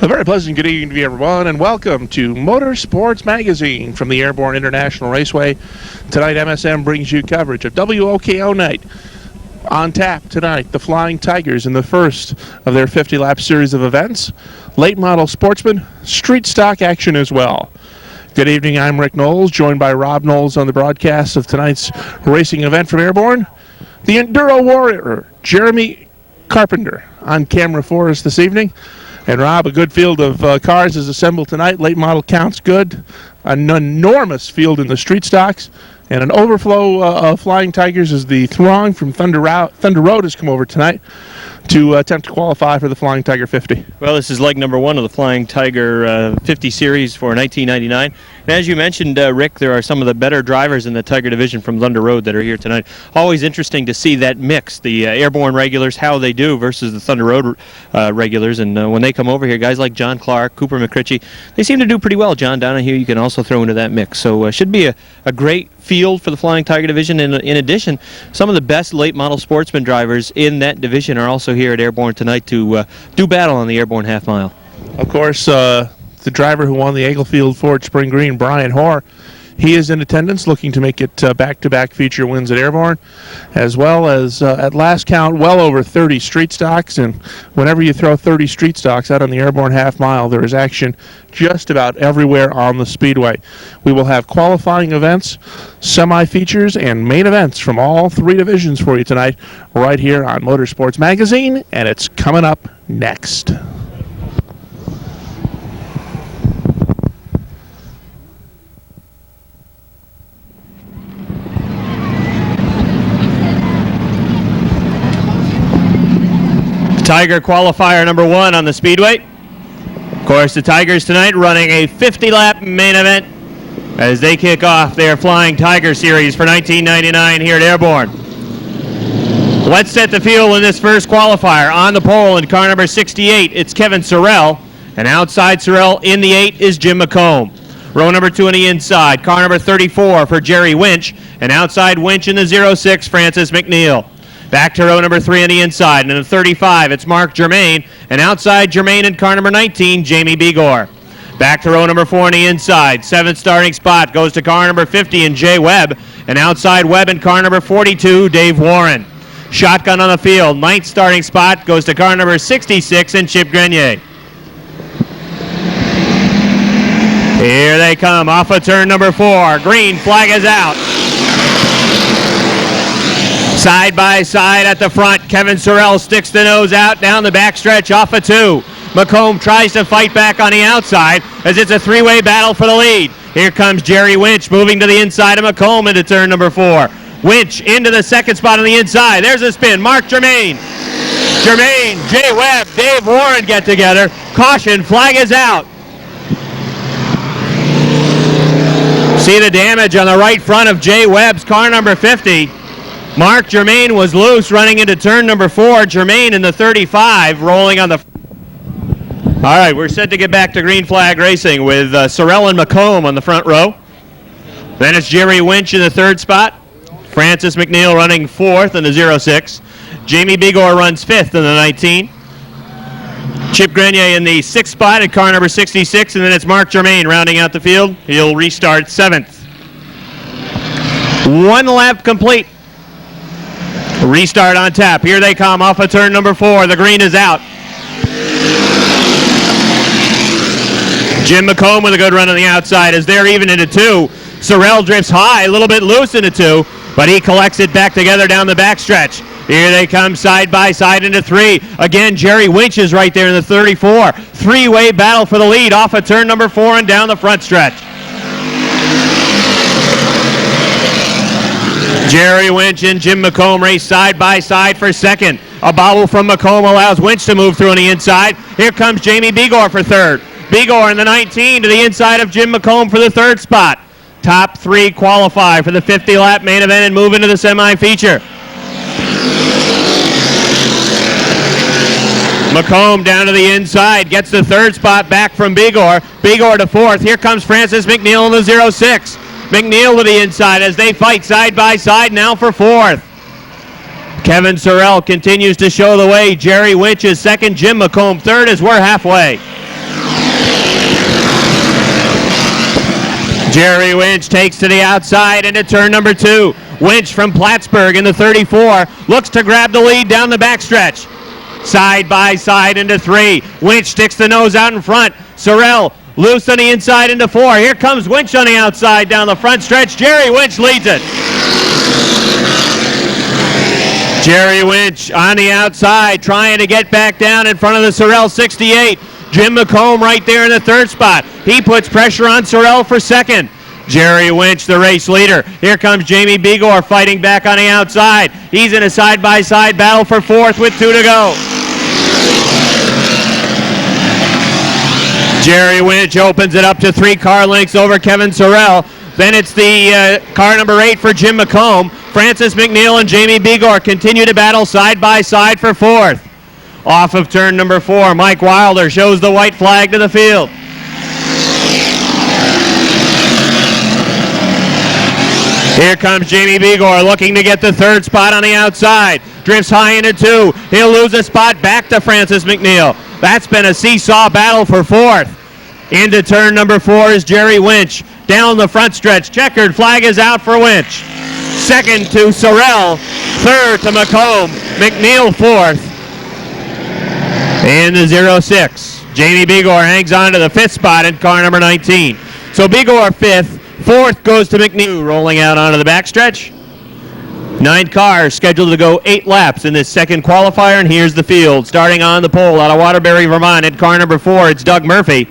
A very pleasant good evening to you, everyone, and welcome to Motorsports Magazine from the Airborne International Raceway. Tonight, MSM brings you coverage of WOKO Night. On tap tonight, the Flying Tigers in the first of their 50-lap series of events. Late model Sportsman, street stock action as well. Good evening, I'm Rick Knowles, joined by Rob Knowles on the broadcast of tonight's racing event from Airborne. The Enduro Warrior, Jeremy Carpenter, on camera for us this evening. And Rob, a good field of cars is assembled tonight. Late model counts good. An enormous field in the street stocks. And an overflow of Flying Tigers as the throng from Thunder Road has come over tonight to attempt to qualify for the Flying Tiger 50. Well, this is leg number one of the Flying Tiger 50 series for 1999. And as you mentioned, Rick, there are some of the better drivers in the Tiger division from Thunder Road that are here tonight. Always interesting to see that mix, the Airborne regulars, how they do versus the Thunder Road regulars. And when they come over here, guys like John Clark, Cooper McCritchie, they seem to do pretty well. John Donahue, you can also throw into that mix. So should be a great field for the Flying Tiger division. And in addition, some of the best late model sportsman drivers in that division are also here at Airborne tonight to do battle on the Airborne half mile. Of course, the driver who won the Englefield Ford Spring Green, Brian Hoare, he is in attendance, looking to make it back-to-back feature wins at Airborne, as well as, at last count, well over 30 street stocks. And whenever you throw 30 street stocks out on the Airborne half mile, there is action just about everywhere on the Speedway. We will have qualifying events, semi-features, and main events from all three divisions for you tonight, right here on Motorsports Magazine, and it's coming up next. Tiger qualifier number one on the Speedway. Of course, the Tigers tonight running a 50-lap main event as they kick off their Flying Tiger series for 1999 here at Airborne. Let's set the field in this first qualifier. On the pole in car number 68, it's Kevin Sorrell, and outside Sorrell in the 8 is Jim McComb. Row number 2 on the inside, car number 34 for Jerry Winch, and outside Winch in the 06, Francis McNeil. Back to row number 3 on the inside, and in the 35, it's Mark Germain, and outside Germain in car number 19, Jamie Begor. Back to row number 4 on the inside, 7th starting spot goes to car number 50 and Jay Webb, and outside Webb in car number 42, Dave Warren. Shotgun on the field, 9th starting spot goes to car number 66 and Chip Grenier. Here they come off of turn number 4. Green flag is out. Side by side at the front, Kevin Sorrell sticks the nose out down the backstretch off of 2. McComb tries to fight back on the outside as it's a three-way battle for the lead. Here comes Jerry Winch moving to the inside of McComb into turn number 4. Winch into the second spot on the inside. There's a spin. Mark Germain. Germain, Jay Webb, Dave Warren get together. Caution, flag is out. See the damage on the right front of Jay Webb's car number 50. Mark Germain was loose running into turn number 4. Germain in the 35 rolling on the... All right, we're set to get back to green flag racing with Sorrell and McComb on the front row. Then it's Jerry Winch in the 3rd spot. Francis McNeil running 4th in the 06. Jamie Begor runs 5th in the 19. Chip Grenier in the 6th spot at car number 66, and then it's Mark Germain rounding out the field. He'll restart 7th. 1 lap complete. Restart on tap. Here they come off of turn number 4. The green is out. Jim McComb with a good run on the outside as they're even into 2. Sorrell drifts high, a little bit loose into 2, but he collects it back together down the backstretch. Here they come side by side into 3. Again, Jerry Winch is right there in the 34. Three-way battle for the lead off of turn number 4 and down the front stretch. Jerry Winch and Jim McComb race side by side for 2nd. A bobble from McComb allows Winch to move through on the inside. Here comes Jamie Begor for 3rd. Begor in the 19 to the inside of Jim McComb for the 3rd spot. Top 3 qualify for the 50-lap main event and move into the semi-feature. McComb down to the inside, gets the 3rd spot back from Begor. Begor to 4th. Here comes Francis McNeil in the 06. McNeil to the inside as they fight side by side now for 4th. Kevin Sorrell continues to show the way. Jerry Winch is 2nd, Jim McComb 3rd as we're halfway. Jerry Winch takes to the outside into turn number 2. Winch from Plattsburgh in the 34 looks to grab the lead down the backstretch. Side by side into 3. Winch sticks the nose out in front. Sorrell loose on the inside into 4. Here comes Winch on the outside down the front stretch. Jerry Winch leads it. Jerry Winch on the outside trying to get back down in front of the Sorrell 68. Jim McComb right there in the 3rd spot. He puts pressure on Sorrell for 2nd. Jerry Winch, the race leader. Here comes Jamie Begor fighting back on the outside. He's in a side-by-side battle for 4th with 2 to go. Jerry Winch opens it up to 3 car lengths over Kevin Sorrell. Then it's the car number 8 for Jim McComb. Francis McNeil and Jamie Begor continue to battle side by side for 4th. Off of turn number 4, Mike Wilder shows the white flag to the field. Here comes Jamie Begor looking to get the 3rd spot on the outside. Drifts high into 2. He'll lose a spot back to Francis McNeil. That's been a seesaw battle for 4th. Into turn number 4 is Jerry Winch. Down the front stretch. Checkered flag is out for Winch. 2nd to Sorrell. 3rd to McComb. McNeil 4th. In the 06. Jamie Begor hangs on to the 5th spot in car number 19. So Begor 5th. 4th goes to McNeil, rolling out onto the backstretch. 9 cars scheduled to go 8 laps in this 2nd qualifier, and here's the field. Starting on the pole out of Waterbury, Vermont, in car number 4, it's Doug Murphy.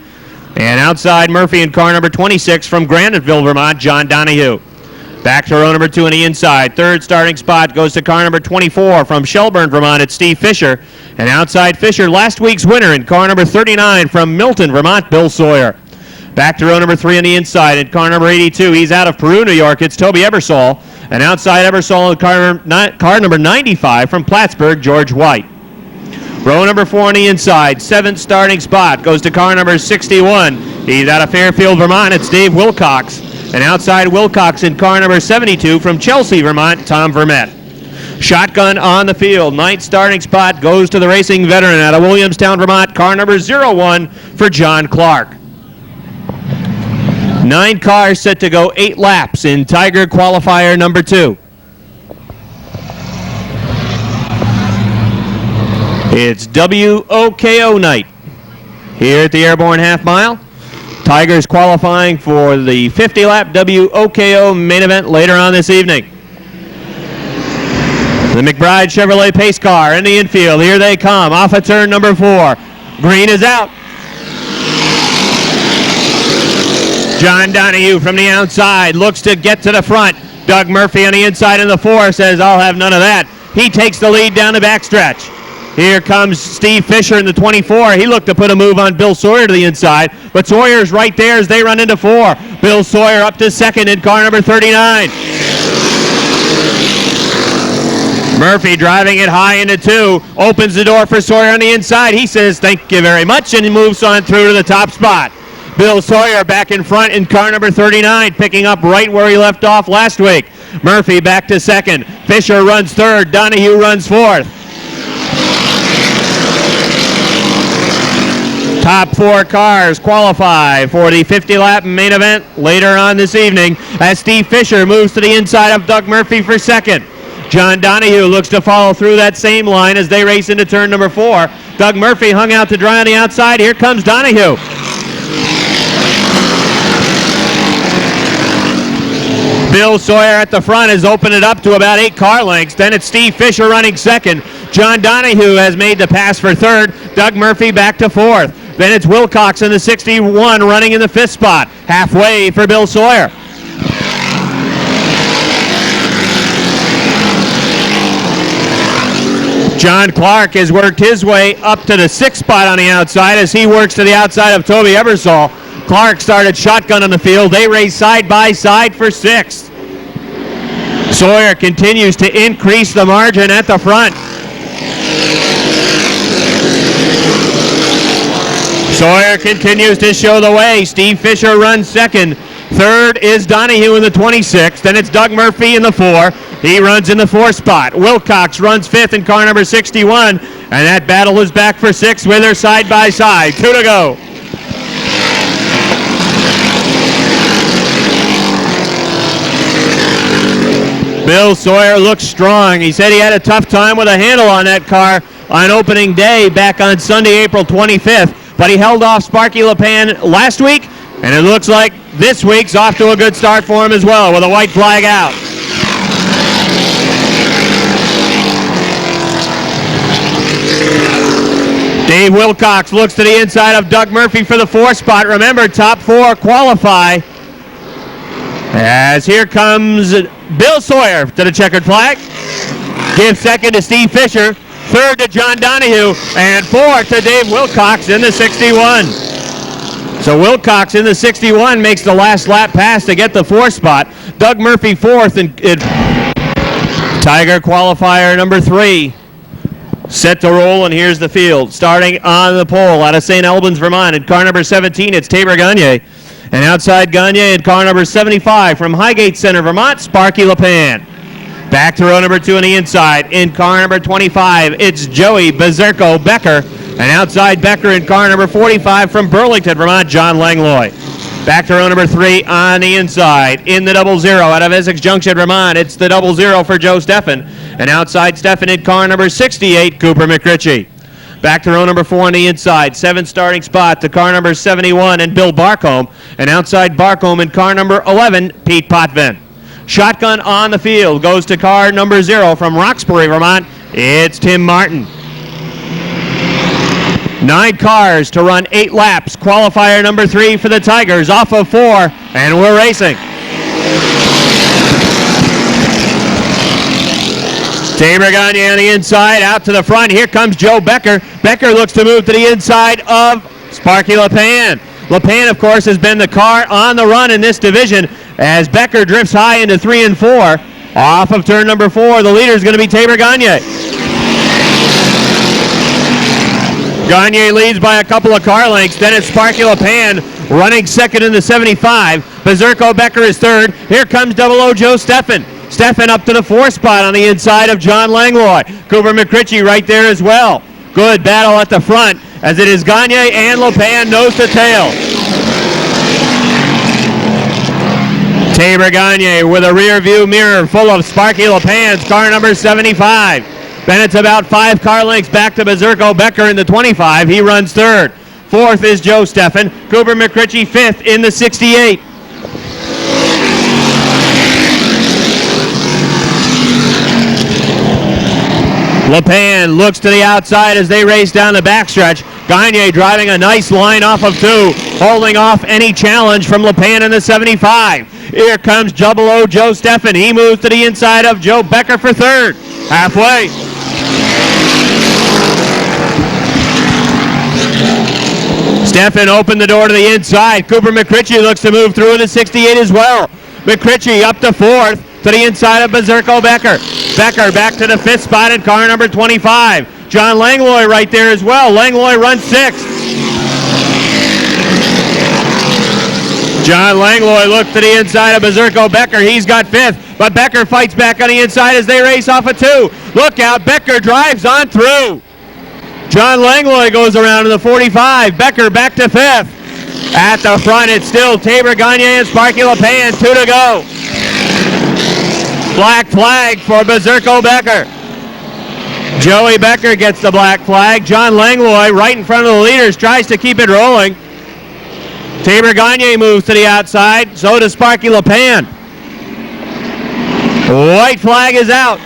And outside Murphy in car number 26 from Graniteville, Vermont, John Donahue. Back to row number 2 on the inside. 3rd starting spot goes to car number 24 from Shelburne, Vermont, it's Steve Fisher. And outside Fisher, last week's winner in car number 39 from Milton, Vermont, Bill Sawyer. Back to row number 3 on the inside in car number 82. He's out of Peru, New York. It's Toby Ebersol. And outside Ebersol in car number 95 from Plattsburgh, George White. Row number 4 on the inside. 7th starting spot goes to car number 61. He's out of Fairfield, Vermont. It's Dave Wilcox. And outside Wilcox in car number 72 from Chelsea, Vermont, Tom Vermette. Shotgun on the field. 9th starting spot goes to the racing veteran out of Williamstown, Vermont. Car number 01 for John Clark. 9 cars set to go 8 laps in Tiger Qualifier number 2. It's WOKO night here at the Airborne Half Mile. Tigers qualifying for the 50-lap WOKO main event later on this evening. The McBride Chevrolet pace car in the infield. Here they come off of turn number 4. Green is out. John Donahue from the outside looks to get to the front. Doug Murphy on the inside in the 4 says, I'll have none of that. He takes the lead down the backstretch. Here comes Steve Fisher in the 24. He looked to put a move on Bill Sawyer to the inside, but Sawyer's right there as they run into 4. Bill Sawyer up to 2nd in car number 39. Murphy driving it high into 2. Opens the door for Sawyer on the inside. He says, thank you very much, and he moves on through to the top spot. Bill Sawyer back in front in car number 39, picking up right where he left off last week. Murphy back to 2nd. Fisher runs 3rd. Donahue runs 4th. Top 4 cars qualify for the 50-lap main event later on this evening as Steve Fisher moves to the inside of Doug Murphy for 2nd. John Donahue looks to follow through that same line as they race into turn number 4. Doug Murphy hung out to dry on the outside. Here comes Donahue. Bill Sawyer at the front has opened it up to about 8 car lengths. Then it's Steve Fisher running 2nd. John Donahue has made the pass for 3rd. Doug Murphy back to 4th. Then it's Wilcox in the 61 running in the 5th spot. Halfway for Bill Sawyer. John Clark has worked his way up to the 6th spot on the outside as he works to the outside of Toby Ebersol. Clark started shotgun on the field. They race side by side for 6th. Sawyer continues to increase the margin at the front. Sawyer continues to show the way. Steve Fisher runs 2nd. 3rd is Donahue in the 26. Then it's Doug Murphy in the 4. He runs in the 4th spot. Wilcox runs 5th in car number 61. And that battle is back for 6th with her side by side. 2 to go. Bill Sawyer looks strong. He said he had a tough time with a handle on that car on opening day back on Sunday, April 25th, but he held off Sparky LePan last week, and it looks like this week's off to a good start for him as well with a white flag out. Dave Wilcox looks to the inside of Doug Murphy for the 4th spot. Remember, top 4 qualify. As here comes Bill Sawyer to the checkered flag. Gives second to Steve Fisher. Third to John Donahue. And 4th to Dave Wilcox in the 61. So Wilcox in the 61 makes the last lap pass to get the 4th spot. Doug Murphy 4th. Tiger qualifier number 3. Set to roll, and here's the field. Starting on the pole out of St. Albans, Vermont. In car number 17, it's Tabor Gagne. And outside Gagne in car number 75 from Highgate Center, Vermont, Sparky LePan. Back to row number 2 on the inside. In car number 25, it's Joey Bezerko Becker. And outside Becker in car number 45 from Burlington, Vermont, John Langlois. Back to row number 3 on the inside. In the 00 out of Essex Junction, Vermont, it's the 00 for Joe Steffen. And outside Steffen in car number 68, Cooper McRitchie. Back to row number 4 on the inside. 7th starting spot to car number 71 and Bill Barcombe. And outside Barcombe in car number 11, Pete Potvin. Shotgun on the field goes to car number 0 from Roxbury, Vermont. It's Tim Martin. 9 cars to run 8 laps. Qualifier number 3 for the Tigers off of 4, and we're racing. Tabor Gagne on the inside, out to the front. Here comes Joe Becker. Becker looks to move to the inside of Sparky LePan. LePan, of course, has been the car on the run in this division as Becker drifts high into 3 and 4. Off of turn number 4, the leader is going to be Tabor Gagne. Gagne leads by a couple of car lengths. Then it's Sparky LePan running second in the 75. Bezerko Becker is third. Here comes 00 Joe Steffen. Steffen up to the 4th spot on the inside of John Langlois. Cooper McRitchie right there as well. Good battle at the front as it is Gagne and LePan nose to tail. Tabor Gagne with a rear view mirror full of Sparky LePan's car number 75. Then it's about 5 car lengths back to Bezerko Becker in the 25. He runs third. 4th is Joe Steffen. Cooper McRitchie 5th in the 68. LePan looks to the outside as they race down the backstretch. Gagne driving a nice line off of 2, holding off any challenge from LePan in the 75. Here comes 00 Joe Steffen. He moves to the inside of Joe Becker for third. Halfway. Steffen opened the door to the inside. Cooper McRitchie looks to move through in the 68 as well. McRitchie up to 4th to the inside of Bezerko Becker. Becker back to the 5th spot in car number 25. John Langlois right there as well. Langlois runs 6th. John Langlois looked to the inside of Bezerko Becker. He's got 5th, but Becker fights back on the inside as they race off of 2. Look out, Becker drives on through. John Langlois goes around to the 45. Becker back to 5th. At the front, it's still Tabor Gagne and Sparky LePan. 2 to go. Black flag for Bezerko Becker. Joey Becker gets the black flag. John Langlois right in front of the leaders tries to keep it rolling. Tabor Gagne moves to the outside. So does Sparky LePan. White flag is out.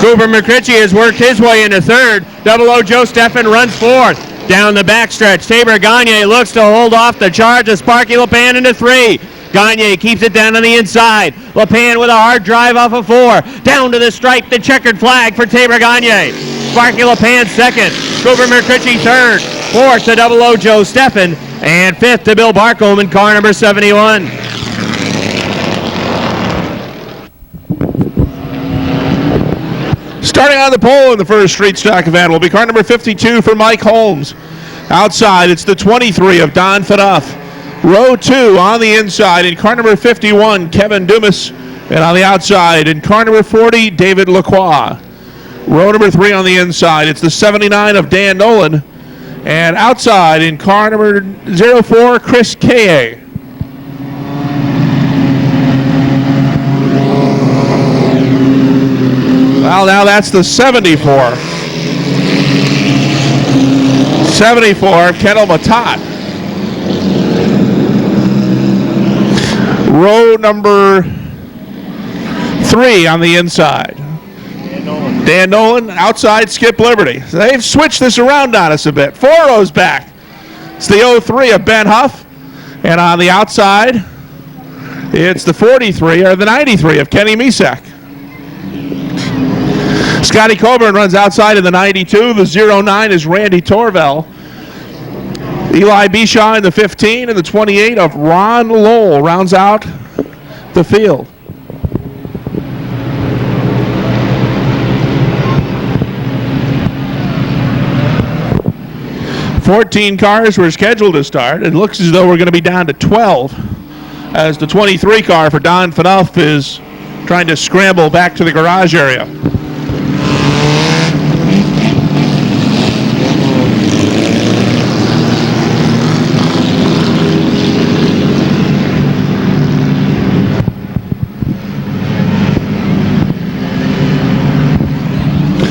Cooper McRitchie has worked his way into third. 00 Joe Steffen runs 4th. Down the backstretch, Tabor Gagne looks to hold off the charge of Sparky LePan into 3. Gagne keeps it down on the inside. LePan with a hard drive off of 4. Down to the stripe, the checkered flag for Tabor Gagne. Sparky LePan second. Cooper McRitchie third. 4th to 00 Joe Steffen. And 5th to Bill Barcombe in car number 71. Starting on the pole in the first street stock event will be car number 52 for Mike Holmes. Outside, it's the 23 of Don Faduff. Row 2 on the inside in car number 51, Kevin Dumas. And on the outside in car number 40, David Lacroix. Row number 3 on the inside, it's the 79 of Dan Nolan. And outside in car number 04, Chris Kaye. Well, now that's the 74. 74, Kendall Matat. Row number 3 on the inside. Dan Nolan, outside Skip Liberty. So they've switched this around on us a bit. 4 rows back. It's the 03 of Ben Huff. And on the outside, it's the 43 or the 93 of Kenny Misak. Scotty Coburn runs outside in the 92. The 09 is Randy Torvell. Eli Bishaw in the 15 and the 28 of Ron Lowell rounds out the field. "14 cars were scheduled to start. It looks as though we're going to be down to 12 as the 23 car for Don Phaneuf is trying to scramble back to the garage area.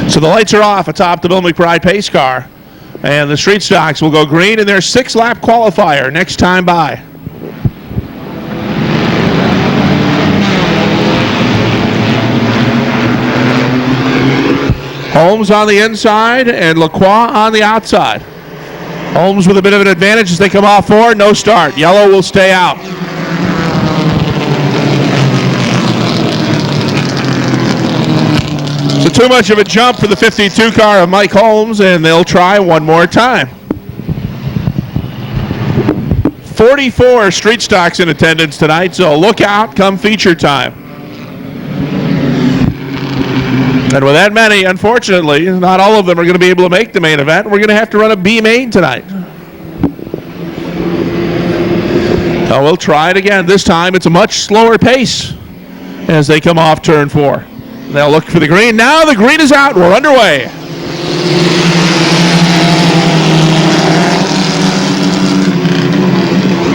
So the lights are off atop the Bill McBride pace car. And the street stocks will go green in their 6-lap qualifier next time by. Holmes on the inside and Lacroix on the outside. Holmes with a bit of an advantage as they come off forward. No start. Yellow will stay out. So too much of a jump for the 52 car of Mike Holmes, and they'll try one more time. 44 street stocks in attendance tonight, so look out come feature time. And with that many, unfortunately, not all of them are going to be able to make the main event. We're going to have to run a B main tonight. So we'll try it again. This time it's a much slower pace as they come off turn 4. They'll look for the green. Now the green is out. We're underway.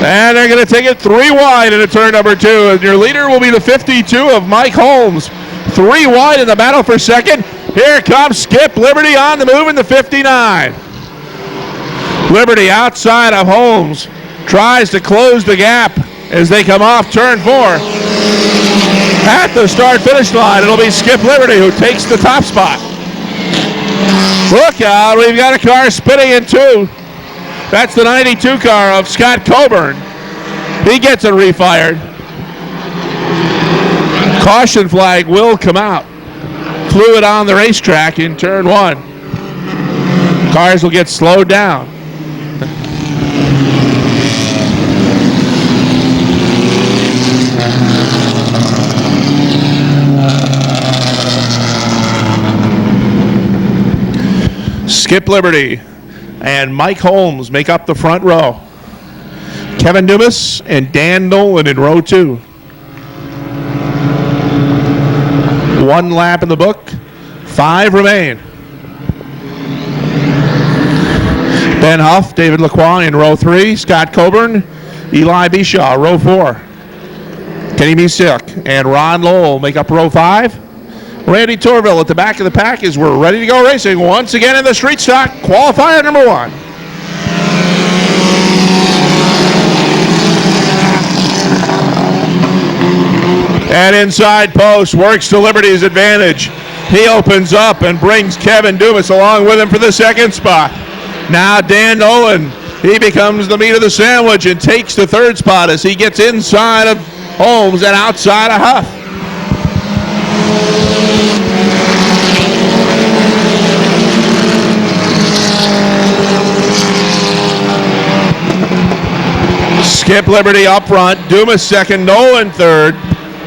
And they're going to take it 3 wide into turn number 2. And your leader will be the 52 of Mike Holmes. 3 wide in the battle for second. Here comes Skip Liberty on the move in the 59. Liberty outside of Holmes. Tries to close the gap as they come off turn 4. At the start-finish line, it'll be Skip Liberty who takes the top spot. Look out, we've got a car spinning in 2. That's the 92 car of Scott Coburn. He gets it refired. Caution flag will come out. Fluid on the racetrack in turn 1. Cars will get slowed down. Skip Liberty and Mike Holmes make up the front row. Kevin Dumas and Dan Nolan in row 2. 1 lap in the book. 5 remain. Ben Huff, David Lacroix in row 3. Scott Coburn, Eli Bishaw, row 4. Kenny Misak and Ron Lowell make up row 5. Randy Torville at the back of the pack as we're ready to go racing once again in the street stock qualifier number 1. And inside post works to Liberty's advantage. He opens up and brings Kevin Dumas along with him for the second spot. Now Dan Nolan, he becomes the meat of the sandwich and takes the 3rd spot as he gets inside of Holmes and outside of Huff. Skip Liberty up front, Dumas 2nd, Nolan 3rd,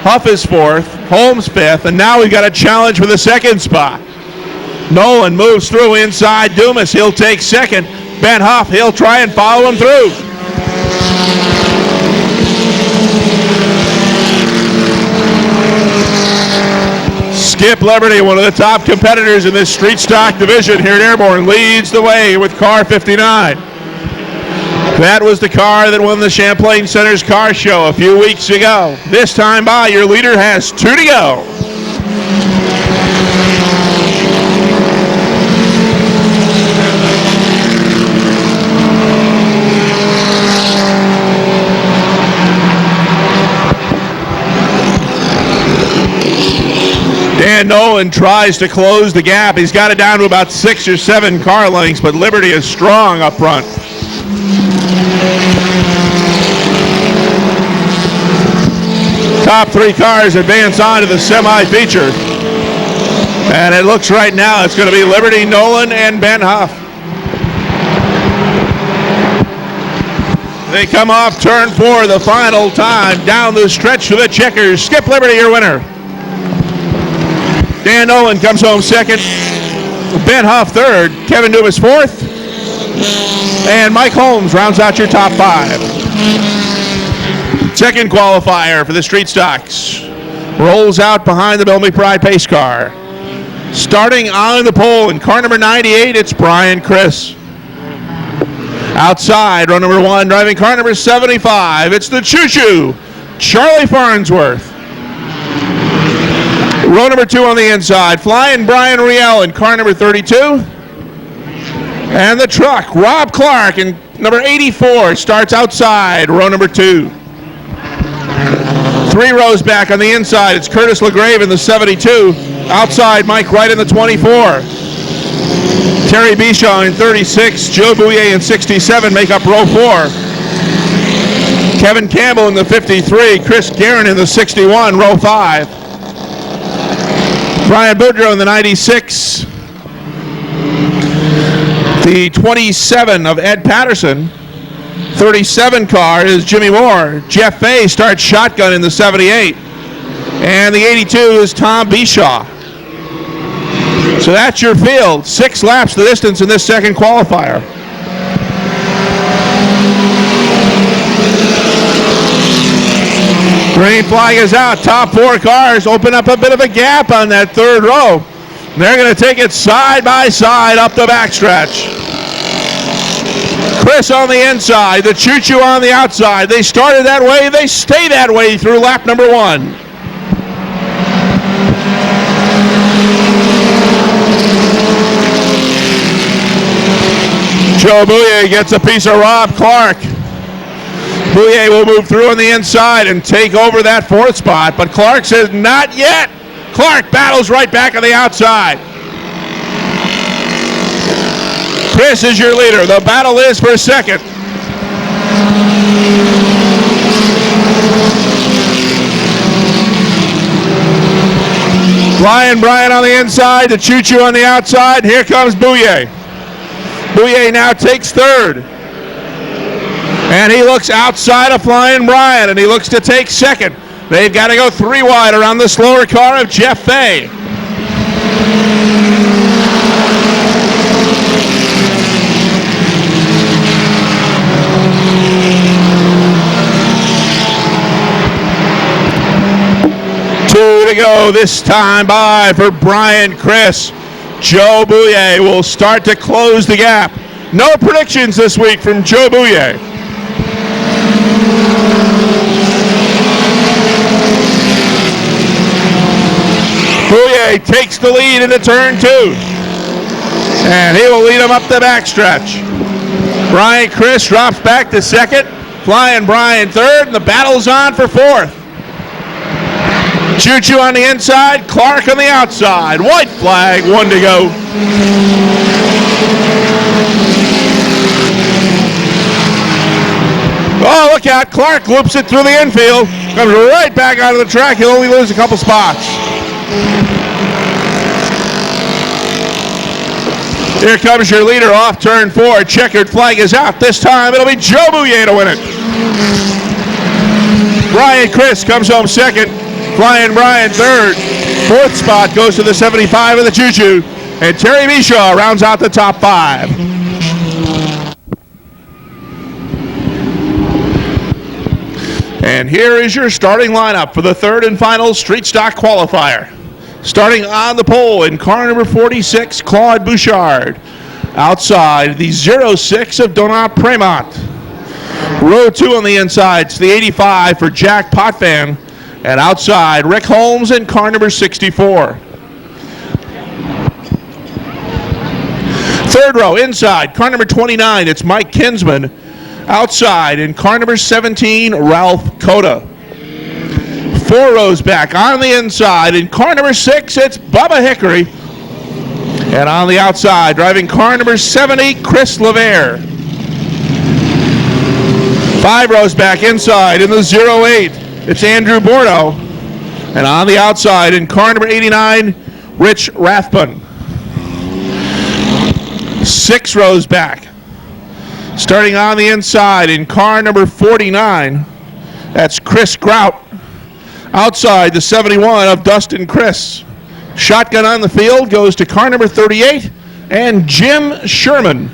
Huff is 4th, Holmes 5th, and now we've got a challenge for the 2nd spot. Nolan moves through inside Dumas, he'll take 2nd. Ben Huff, he'll try and follow him through. Skip Liberty, one of the top competitors in this street stock division here at Airborne, leads the way with car 59. That was the car that won the Champlain Center's car show a few weeks ago. This time by, your leader has 2 to go. Owen tries to close the gap. He's got it down to about 6 or 7 car lengths, but Liberty is strong up front. Top 3 cars advance on to the semi-feature. And it looks right now it's going to be Liberty, Nolan, and Ben Huff. They come off turn 4 the final time. Down the stretch to the checkers. Skip Liberty, your winner. Dan Nolan comes home second. Ben Huff third. Kevin Dumas fourth. And Mike Holmes rounds out your top 5. Second qualifier for the street stocks. Rolls out behind the Bill McBride pace car. Starting on the pole in car number 98, it's Brian Criss. Outside, row number 1, driving car number 75, it's the choo-choo, Charlie Farnsworth. Row number 2 on the inside, flying Brian Riel in car number 32. And the truck, Rob Clark in number 84, starts outside, row number 2. 3 rows back on the inside, it's Curtis LaGrave in the 72. Outside, Mike Wright in the 24. Terry Bishaw in 36. Joe Bouye in 67 make up row 4. Kevin Campbell in the 53. Chris Guerin in the 61, row 5. Brian Boudreau in the 96. The 27 of Ed Patterson. 37 car is Jimmy Moore. Jeff Fay starts shotgun in the 78. And the 82 is Tom Bishaw. So that's your field. 6 laps the distance in this second qualifier. Green flag is out. Top 4 cars open up a bit of a gap on that third row. They're going to take it side by side up the backstretch. Chris on the inside, the choo-choo on the outside. They started that way. They stay that way through lap number 1. Joe Bouye gets a piece of Rob Clark. Bouye will move through on the inside and take over that 4th spot, but Clark says not yet. Clark battles right back on the outside. Chris is your leader. The battle is for second. Brian on the inside, the choo-choo on the outside. Here comes Bouye. Bouye now takes 3rd. And he looks outside of Flying Brian, and he looks to take 2nd. They've got to go 3 wide around the slower car of Jeff Fay. To go this time by for Brian Criss. Joe Bouye will start to close the gap. No predictions this week from Joe Bouye. Bouye takes the lead into turn 2. And he will lead him up the backstretch. Brian Criss drops back to 2nd. Flying Brian 3rd, and the battle's on for 4th. Choo-choo on the inside, Clark on the outside. White flag, 1 to go. Oh, look out. Clark loops it through the infield. Comes right back onto the track. He'll only lose a couple spots. Here comes your leader off turn 4. Checkered flag is out. This time it'll be Joe Bouye to win it. Brian Criss comes home 2nd. Flying Brian 3rd. 4th spot goes to the 75 of the choo-choo. And Terry Bishaw rounds out the top 5. And here is your starting lineup for the 3rd and final street stock qualifier. Starting on the pole in car number 46, Claude Bouchard. Outside, the 06 of Donat Premont. Row 2 on the inside, it's the 85 for Jack Potvin. And outside, Rick Holmes in car number 64. 3rd row, inside, car number 29, it's Mike Kinsman. Outside, in car number 17, Ralph Cota. 4 rows back on the inside. In car number 6, it's Bubba Hickory. And on the outside, driving car number 70, Chris LeVere. 5 rows back inside in the 08, it's Andrew Bordeaux. And on the outside, in car number 89, Rich Rathbun. 6 rows back. Starting on the inside, in car number 49, that's Chris Grout. Outside, the 71 of Dustin Chris. Shotgun on the field goes to car number 38 and Jim Sherman.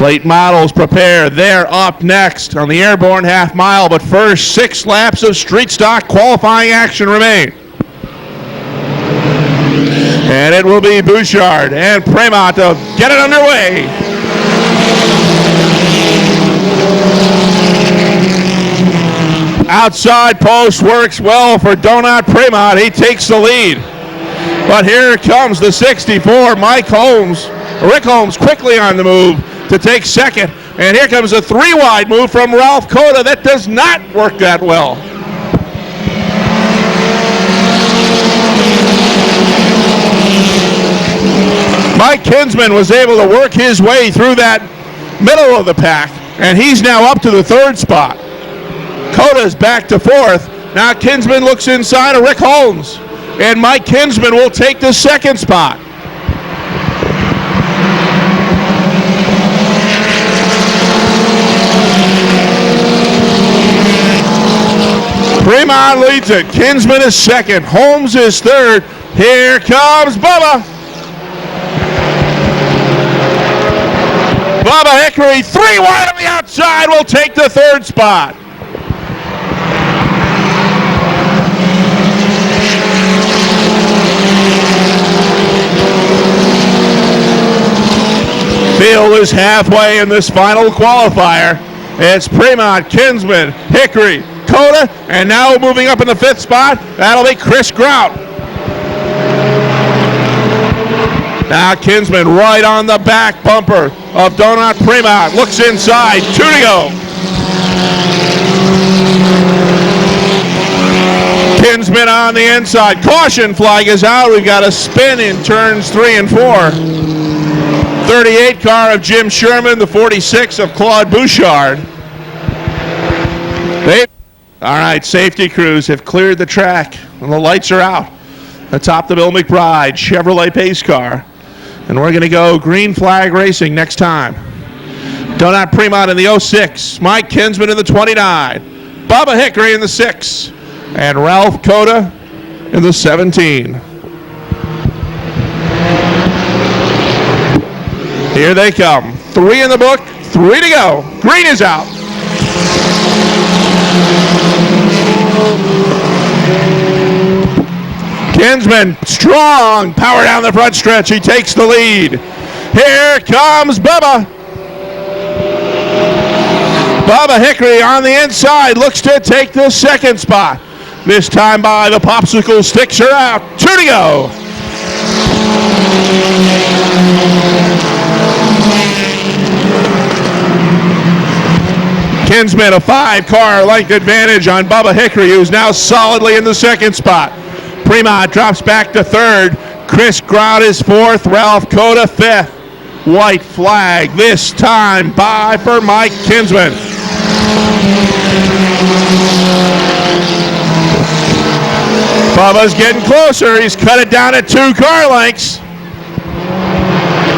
Late models prepare. They're up next on the Airborne half mile, but first 6 laps of street stock qualifying action remain. And it will be Bouchard and Premont to get it underway. Outside post works well for Donat Premont. He takes the lead. But here comes the 64, Rick Holmes quickly on the move to take second. And here comes a 3-wide move from Ralph Cota. That does not work that well. Mike Kinsman was able to work his way through that middle of the pack, and he's now up to the 3rd spot. Coda's back to 4th. Now Kinsman looks inside of Rick Holmes, and Mike Kinsman will take the 2nd spot. Premont leads it. Kinsman is 2nd. Holmes is 3rd. Here comes Bubba. Bubba Hickory, 3 wide on the outside, will take the 3rd spot. Field is halfway in this final qualifier. It's Premont, Kinsman, Hickory, Cota, and now moving up in the 5th spot, that'll be Chris Grout. Now Kinsman right on the back bumper of Donat Premont. Looks inside, 2 to go. Kinsman on the inside. Caution flag is out. We've got a spin in turns 3 and 4. 38 car of Jim Sherman, the 46 of Claude Bouchard. All right, safety crews have cleared the track, and the lights are out atop the Bill McBride Chevrolet pace car. And we're going to go green flag racing next time. Donat Premont in the 06, Mike Kinsman in the 29, Bubba Hickory in the 6, and Ralph Cota in the 17. Here they come. 3 in the book, 3 to go. Green is out. Kinsman, strong power down the front stretch. He takes the lead. Here comes Bubba. Bubba Hickory on the inside looks to take the 2nd spot. This time by the popsicle sticks are out. 2 to go. Kinsman, a 5-car length advantage on Bubba Hickory, who's now solidly in the 2nd spot. Premont drops back to 3rd. Chris Grout is 4th. Ralph Cota 5th. White flag this time by for Mike Kinsman. Bubba's getting closer. He's cut it down at 2 car lengths.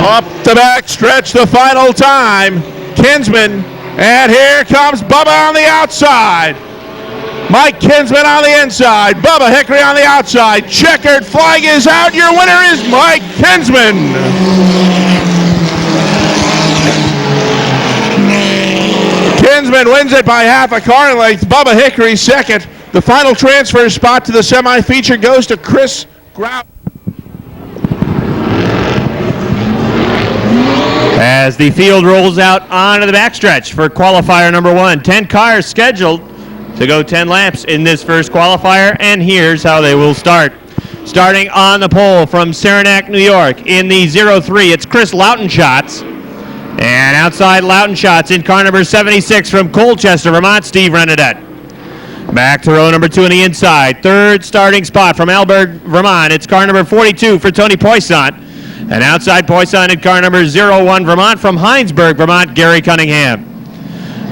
Up the back stretch the final time. Kinsman, and here comes Bubba on the outside. Mike Kinsman on the inside. Bubba Hickory on the outside. Checkered flag is out. Your winner is Mike Kinsman. Kinsman wins it by half a car length. Bubba Hickory 2nd. The final transfer spot to the semi-feature goes to Chris Grout. As the field rolls out onto the backstretch for qualifier number 1. 10 cars scheduled to go 10 laps in this first qualifier, and here's how they will start. Starting on the pole from Saranac, New York, in the 03, it's Chris Loutenshots. And outside Loutenshots in car number 76 from Colchester, Vermont, Steve Renadette. Back to row number 2 on the inside. Third starting spot from Alberg, Vermont. It's car number 42 for Tony Poisson. And outside Poisson in car number 01 Vermont from Heinsberg, Vermont, Gary Cunningham.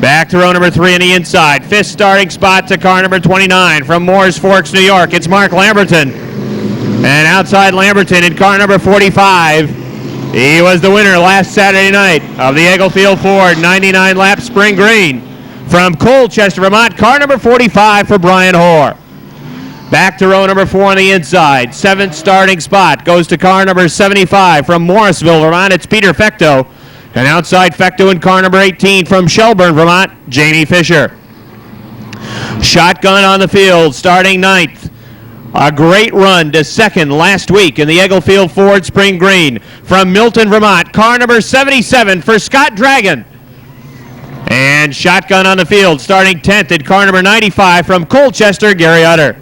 Back to row number 3 on the inside. Fifth starting spot to car number 29 from Moores Forks, New York. It's Mark Lamberton. And outside Lamberton in car number 45. He was the winner last Saturday night of the Eaglefield Ford 99-lap Spring Green. From Colchester, Vermont, car number 45 for Brian Hoare. Back to row number 4 on the inside. Seventh starting spot goes to car number 75 from Morrisville, Vermont. It's Peter Fecto. And outside Fecto in car number 18 from Shelburne, Vermont, Jamie Fisher. Shotgun on the field, starting ninth. A great run to second last week in the Eaglefield Ford Spring Green. From Milton, Vermont, car number 77 for Scott Dragon. And shotgun on the field, starting 10th in car number 95 from Colchester, Gary Utter.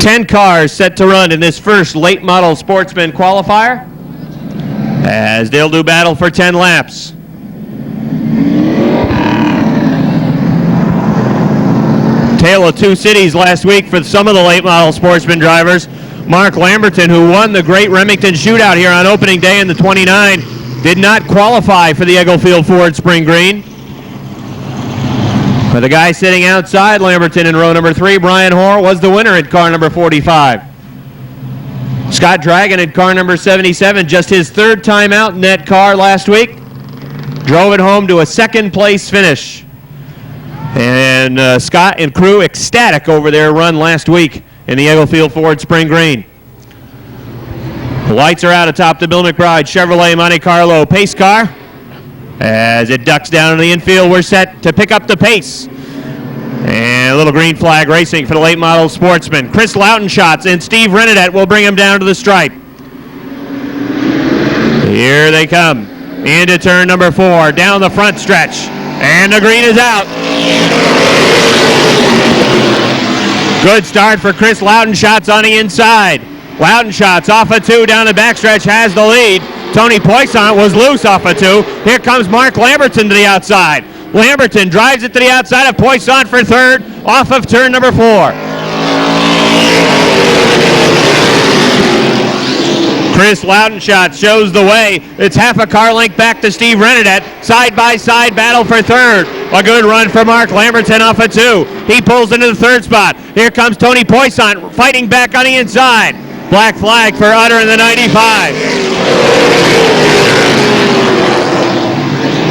Ten cars set to run in this first late model Sportsman qualifier as they'll do battle for 10 laps. Tale of two cities last week for some of the late model Sportsman drivers. Mark Lamberton, who won the Great Remington Shootout here on opening day in the 29, did not qualify for the Eaglefield Ford Spring Green. For the guy sitting outside Lamberton in row number 3, Brian Hoare was the winner in car number 45. Scott Dragon in car number 77, just his third time out in that car last week. Drove it home to a second place finish. And Scott and crew ecstatic over their run last week in the Eaglefield Ford Spring Green. The lights are out atop the Bill McBride Chevrolet Monte Carlo pace car. As it ducks down in the infield, we're set to pick up the pace. And a little green flag racing for the late model Sportsman. Chris Loudenshots and Steve Renadet will bring him down to the stripe. Here they come into turn number 4, down the front stretch. And the green is out. Good start for Chris Loudenshots on the inside. Loudenshots off a 2 down the backstretch has the lead. Tony Poisson was loose off a 2. Here comes Mark Lamberton to the outside. Lamberton drives it to the outside of Poisson for third off of turn number 4. Chris Loudenshots shows the way. It's half a car length back to Steve Renadet. Side-by-side battle for third. A good run for Mark Lamberton off a 2. He pulls into the third spot. Here comes Tony Poisson fighting back on the inside. Black flag for Utter in the 95.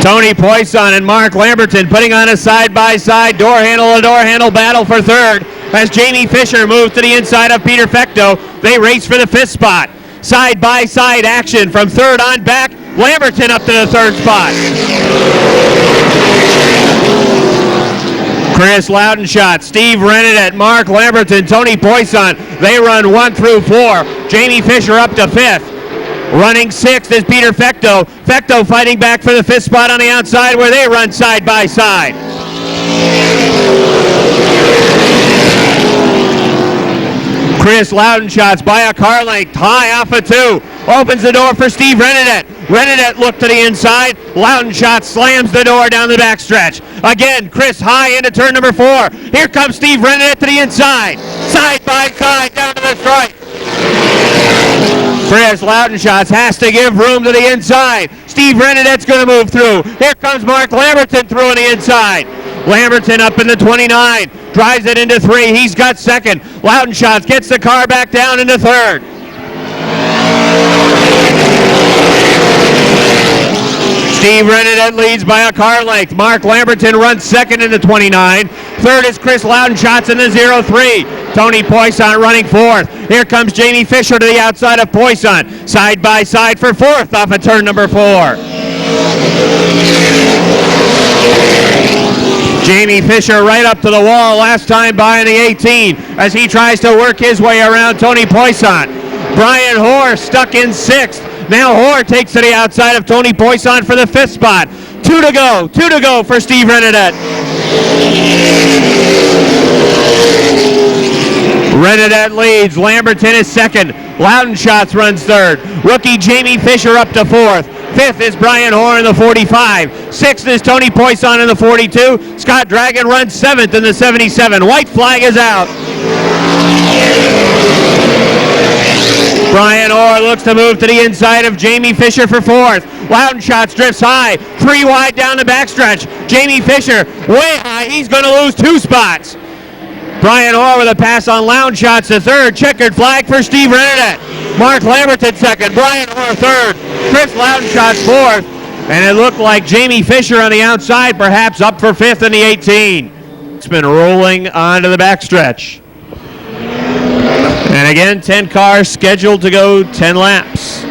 Tony Poisson and Mark Lamberton putting on a side-by-side door handle battle for third as Jamie Fisher moves to the inside of Peter Fecto. They race for the 5th spot. Side-by-side action from third on back. Lamberton up to the 3rd spot. Chris Loudenshots, Steve Renadet, Mark Lamberton, Tony Poisson. They run 1 through 4. Jamie Fisher up to 5th. Running 6th is Peter Fecto. Fecto fighting back for the 5th spot on the outside where they run side by side. Chris Loudenshots by a car length, high off a 2. Opens the door for Steve Renadet. Renadet looked to the inside. Loudenshots slams the door down the backstretch. Again, Chris high into turn number 4. Here comes Steve Renadet to the inside. Side by side down to the stripe. Chris Loudenshots has to give room to the inside. Steve Renadet's going to move through. Here comes Mark Lamberton through on the inside. Lamberton up in the 29. Drives it into 3. He's got 2nd. Loudenshots gets the car back down into 3rd. Steve Renadet leads by a car length. Mark Lamberton runs 2nd in the 29. 3rd is Chris Loudenshots in the 03. Tony Poisson running 4th. Here comes Jamie Fisher to the outside of Poisson. Side by side for 4th off of turn number 4. Jamie Fisher right up to the wall last time by in the 18 as he tries to work his way around Tony Poisson. Brian Hoare stuck in 6th. Now Hoare takes to the outside of Tony Poisson for the 5th spot. 2 to go for Steve Renadet. Renadet leads. Lamberton is 2nd. Loudenshots runs 3rd. Rookie Jamie Fisher up to 4th. Fifth is Brian Hoare in the 45. Sixth is Tony Poisson in the 42. Scott Dragon runs seventh in the 77. White flag is out. Brian Hoare looks to move to the inside of Jamie Fisher for fourth. Loudon Shots drifts high. 3 wide down the backstretch. Jamie Fisher way high. He's going to lose 2 spots. Brian Hoare with a pass on Loudon Shots to third. Checkered flag for Steve Rennet. Mark Lamberton second. Brian Hoare third. Chris Loudon Shots fourth. And it looked like Jamie Fisher on the outside, perhaps up for fifth in the 18. It's been rolling onto the backstretch. And again, 10 cars scheduled to go 10 laps.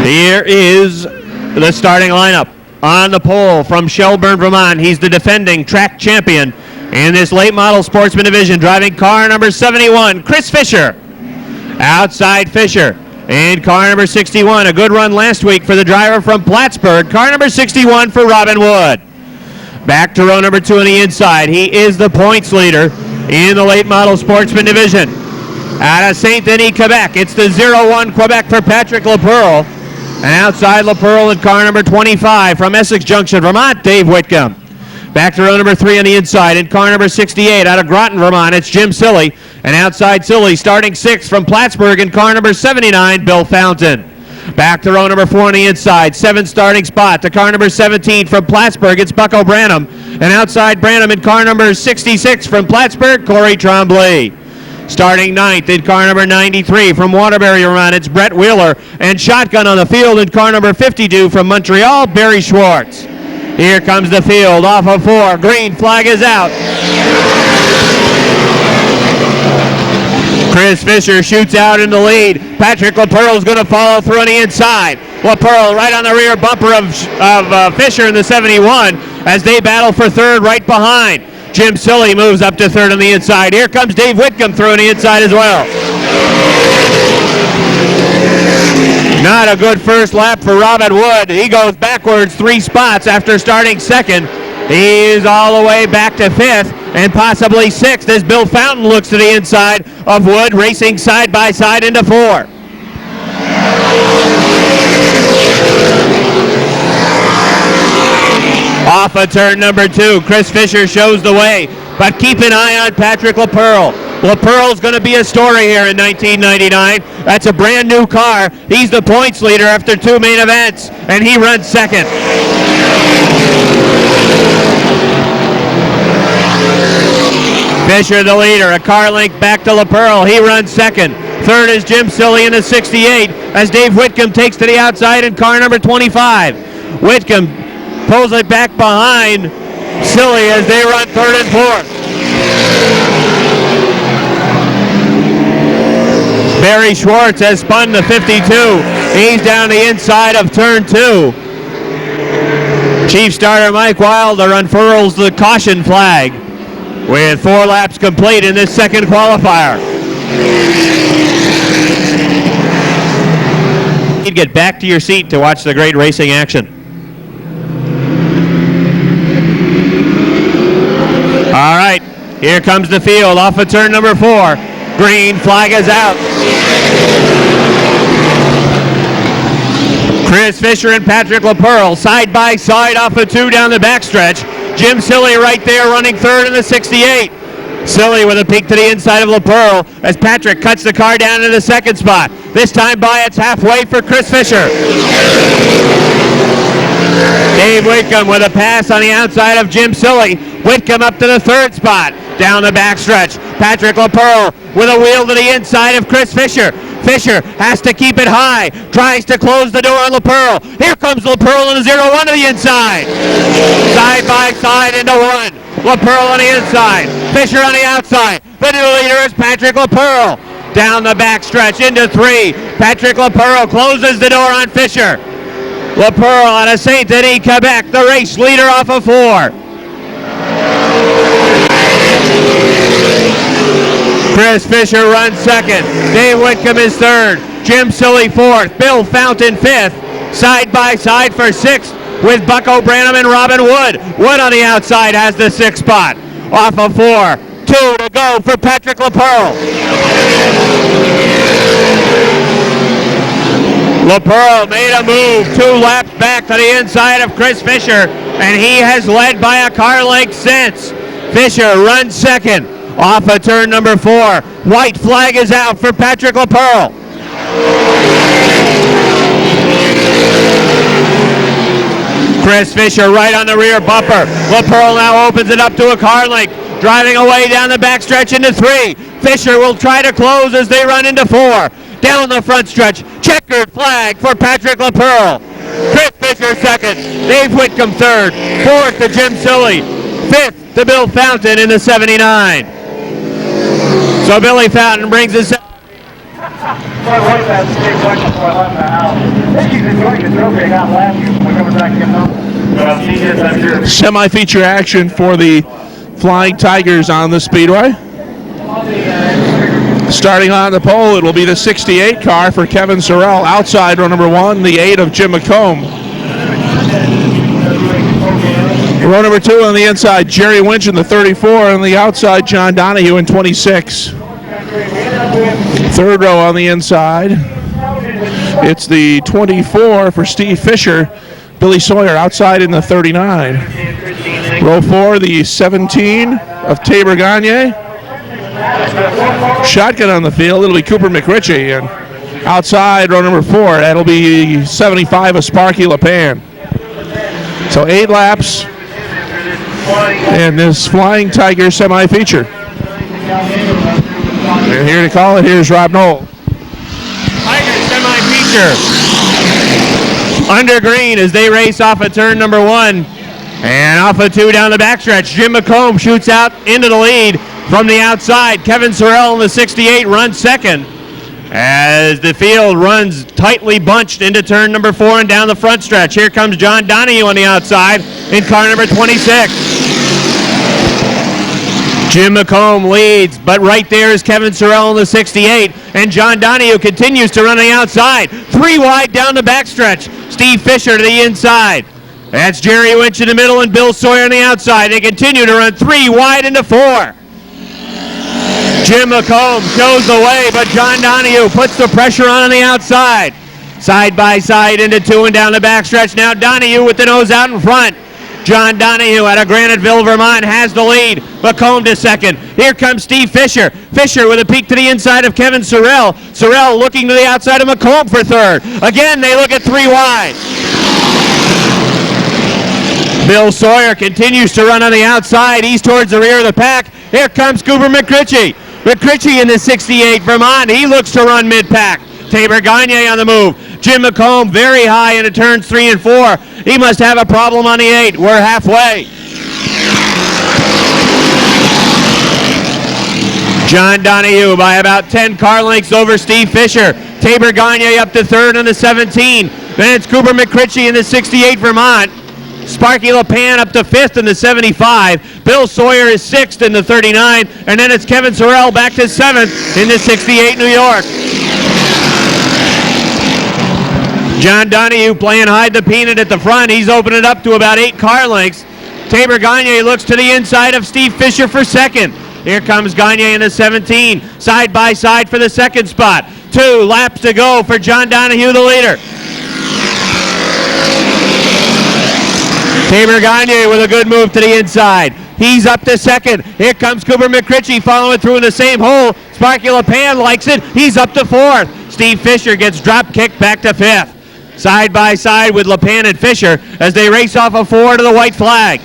Here is the starting lineup. On the pole from Shelburne, Vermont, he's the defending track champion in this late model sportsman division, driving car number 71, Chris Fisher. Outside Fisher in car number 61, a good run last week for the driver from Plattsburgh. Car number 61 for Robin Wood. Back to row number 2 on the inside. He is the points leader in the late model sportsman division. Out of St. Denis, Quebec, it's the 01 Quebec for Patrick LaPearl. And outside LaPearl in car number 25 from Essex Junction, Vermont, Dave Whitcomb. Back to row number 3 on the inside in car number 68 out of Groton, Vermont, it's Jim Silly. And outside Silly starting 6th from Plattsburgh in car number 79, Bill Fountain. Back to row number 4 on the inside, 7th starting spot to car number 17 from Plattsburgh, it's Bucko Branham. And outside Branham in car number 66 from Plattsburgh, Corey Tremblay. Starting 9th in car number 93 from Waterbury, Vermont, it's Brett Wheeler. And shotgun on the field in car number 52 from Montreal, Barry Schwartz. Here comes the field off of 4. Green flag is out. Chris Fisher shoots out in the lead. Patrick LaPearl is going to follow through on the inside. LaPearl right on the rear bumper of Fisher in the 71 as they battle for third right behind. Jim Silly moves up to third on the inside. Here comes Dave Whitcomb through on the inside as well. Not a good first lap for Robin Wood. He goes backwards 3 spots after starting second. He's all the way back to 5th and possibly 6th as Bill Fountain looks to the inside of Wood, racing side by side into 4. Off of turn number 2, Chris Fisher shows the way, but keep an eye on Patrick LaPearl. LaPearl's going to be a story here in 1999. That's a brand new car. He's the points leader after 2 main events, and he runs second. Fisher the leader, a car length back to LaPearl. He runs second. Third is Jim Silly in the 68 as Dave Whitcomb takes to the outside in car number 25. Whitcomb pulls it back behind Silly as they run third and fourth. Barry Schwartz has spun the 52. He's down the inside of turn 2. Chief starter Mike Wilder unfurls the caution flag with 4 laps complete in this second qualifier. You get back to your seat to watch the great racing action. All right, here comes the field off of turn number 4. Green flag is out. Chris Fisher and Patrick LaPearl side by side off of 2 down the backstretch. Jim Silly right there running third in the 68. Silly with a peek to the inside of LaPearl as Patrick cuts the car down to the second spot. This time by it's halfway for Chris Fisher. Dave Whitcomb with a pass on the outside of Jim Silly. Whitcomb up to the third spot. Down the backstretch, Patrick LaPearl with a wheel to the inside of Chris Fisher. Fisher has to keep it high, tries to close the door on LaPearl. Here comes LaPearl in the 01 to the inside. Side by side into 1. LaPearl on the inside, Fisher on the outside. The new leader is Patrick LaPearl. Down the backstretch into 3. Patrick LaPearl closes the door on Fisher. LaPearl out of St. Denis, Quebec, the race leader off of 4. Chris Fisher runs second. Dave Whitcomb is third. Jim Silly fourth. Bill Fountain fifth. Side by side for 6th with Bucko Branham and Robin Wood. Wood on the outside has the 6th spot. Off of 4. 2 to go for Patrick LaPearl. LaPearl made a move 2 laps back to the inside of Chris Fisher, and he has led by a car length since. Fisher runs second off of turn number 4. White flag is out for Patrick LaPearl. Chris Fisher right on the rear bumper. LaPearl now opens it up to a car length, driving away down the backstretch into 3. Fisher will try to close as they run into 4. Down the front stretch, checkered flag for Patrick LaPearl. Chris Fisher second, Dave Whitcomb third, 4th to Jim Silly, 5th to Bill Fountain in the 79. So Billy Fountain brings us. Semi-feature action for the Flying Tigers on the Speedway. Starting on the pole, it will be the 68 car for Kevin Sorrell. Outside row number 1, the 8 of Jim McComb. Row number 2 on the inside, Jerry Winch in the 34. On the outside, John Donahue in 26. Third row on the inside, it's the 24 for Steve Fisher. Billy Sawyer outside in the 39. Row 4, the 17 of Tabor Gagne. Shotgun on the field, it'll be Cooper McRitchie. And outside row number 4, that'll be 75 of Sparky LePan. So 8 laps in this Flying Tiger semi-feature. And here to call it, here's Rob Knoll. Tiger semi-feature under green as they race off of turn number 1 and off of 2 down the backstretch. Jim McComb shoots out into the lead from the outside. Kevin Sorrell in the 68 runs second as the field runs tightly bunched into turn number 4 and down the front stretch. Here comes John Donahue on the outside in car number 26. Jim McComb leads, but right there is Kevin Sorrell in the 68, and John Donahue continues to run on the outside. 3 wide down the backstretch. Steve Fisher to the inside. That's Jerry Winch in the middle and Bill Sawyer on the outside. They continue to run 3 wide into 4. Jim McComb shows the way, but John Donahue puts the pressure on the outside. Side by side into 2 and down the backstretch. Now Donahue with the nose out in front. John Donahue out of Graniteville, Vermont has the lead. McComb to second. Here comes Steve Fisher. Fisher with a peek to the inside of Kevin Sorrell. Sorrell looking to the outside of McComb for third. Again, they look at 3 wide. Bill Sawyer continues to run on the outside. He's towards the rear of the pack. Here comes Cooper McRitchie. McRitchie in the 68 Vermont. He looks to run mid-pack. Tabor Gagne on the move. Jim McComb very high into turns 3 and 4. He must have a problem on the 8. We're halfway. John Donahue by about 10 car lengths over Steve Fisher. Tabor Gagne up to third on the 17. Then it's Cooper McRitchie in the 68 Vermont. Sparky LePan up to 5th in the 75. Bill Sawyer is 6th in the 39. And then it's Kevin Sorrell back to 7th in the 68 New York. John Donahue playing hide the peanut at the front. He's opened it up to about 8 car lengths. Tabor Gagne looks to the inside of Steve Fisher for second. Here comes Gagne in the 17. Side by side for the second spot. 2 laps to go for John Donahue, the leader. Tabor Gagne with a good move to the inside. He's up to second. Here comes Cooper McRitchie following through in the same hole. Sparky LePan likes it. He's up to 4th. Steve Fisher gets drop kicked back to 5th. Side by side with LePan and Fisher as they race off of 4 to the white flag.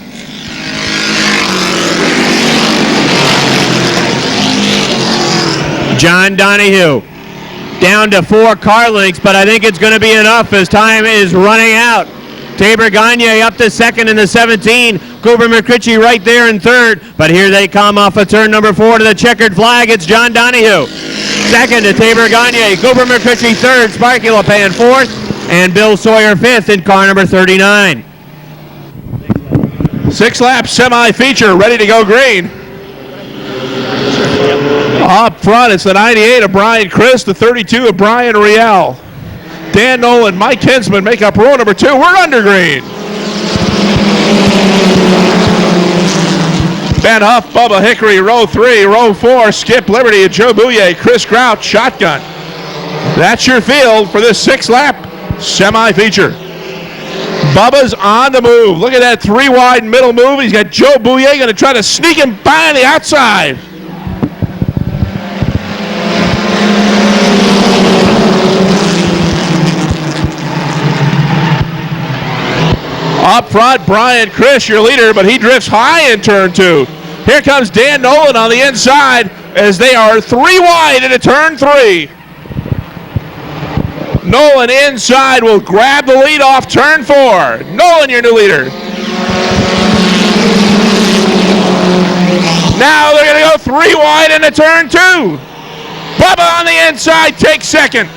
John Donahue down to 4 car lengths, but I think it's going to be enough as time is running out. Tabor Gagne up to second in the 17. Cooper McRitchie right there in third, but here they come off of turn number 4 to the checkered flag. It's John Donahue. Second to Tabor Gagne. Cooper McRitchie third, Sparky LePan 4th, and Bill Sawyer 5th in car number 39. 6-lap semi-feature ready to go green. Up front, it's the 98 of Brian Chris, the 32 of Brian Riel. Dan Nolan, Mike Hinsman make up row number 2. We're under green. Ben Huff, Bubba Hickory, row 3. Row 4, Skip Liberty, Joe Bouye, Chris Crouch, shotgun. That's your field for this 6-lap semi-feature. Bubba's on the move. Look at that 3-wide middle move. He's got Joe Bouye going to try to sneak him by on the outside. Up front, Brian Chris, your leader, but he drifts high in turn 2. Here comes Dan Nolan on the inside as they are 3 wide into turn 3. Nolan inside will grab the lead off turn 4. Nolan, your new leader. Now they're going to go 3 wide into turn 2. Bubba on the inside takes second.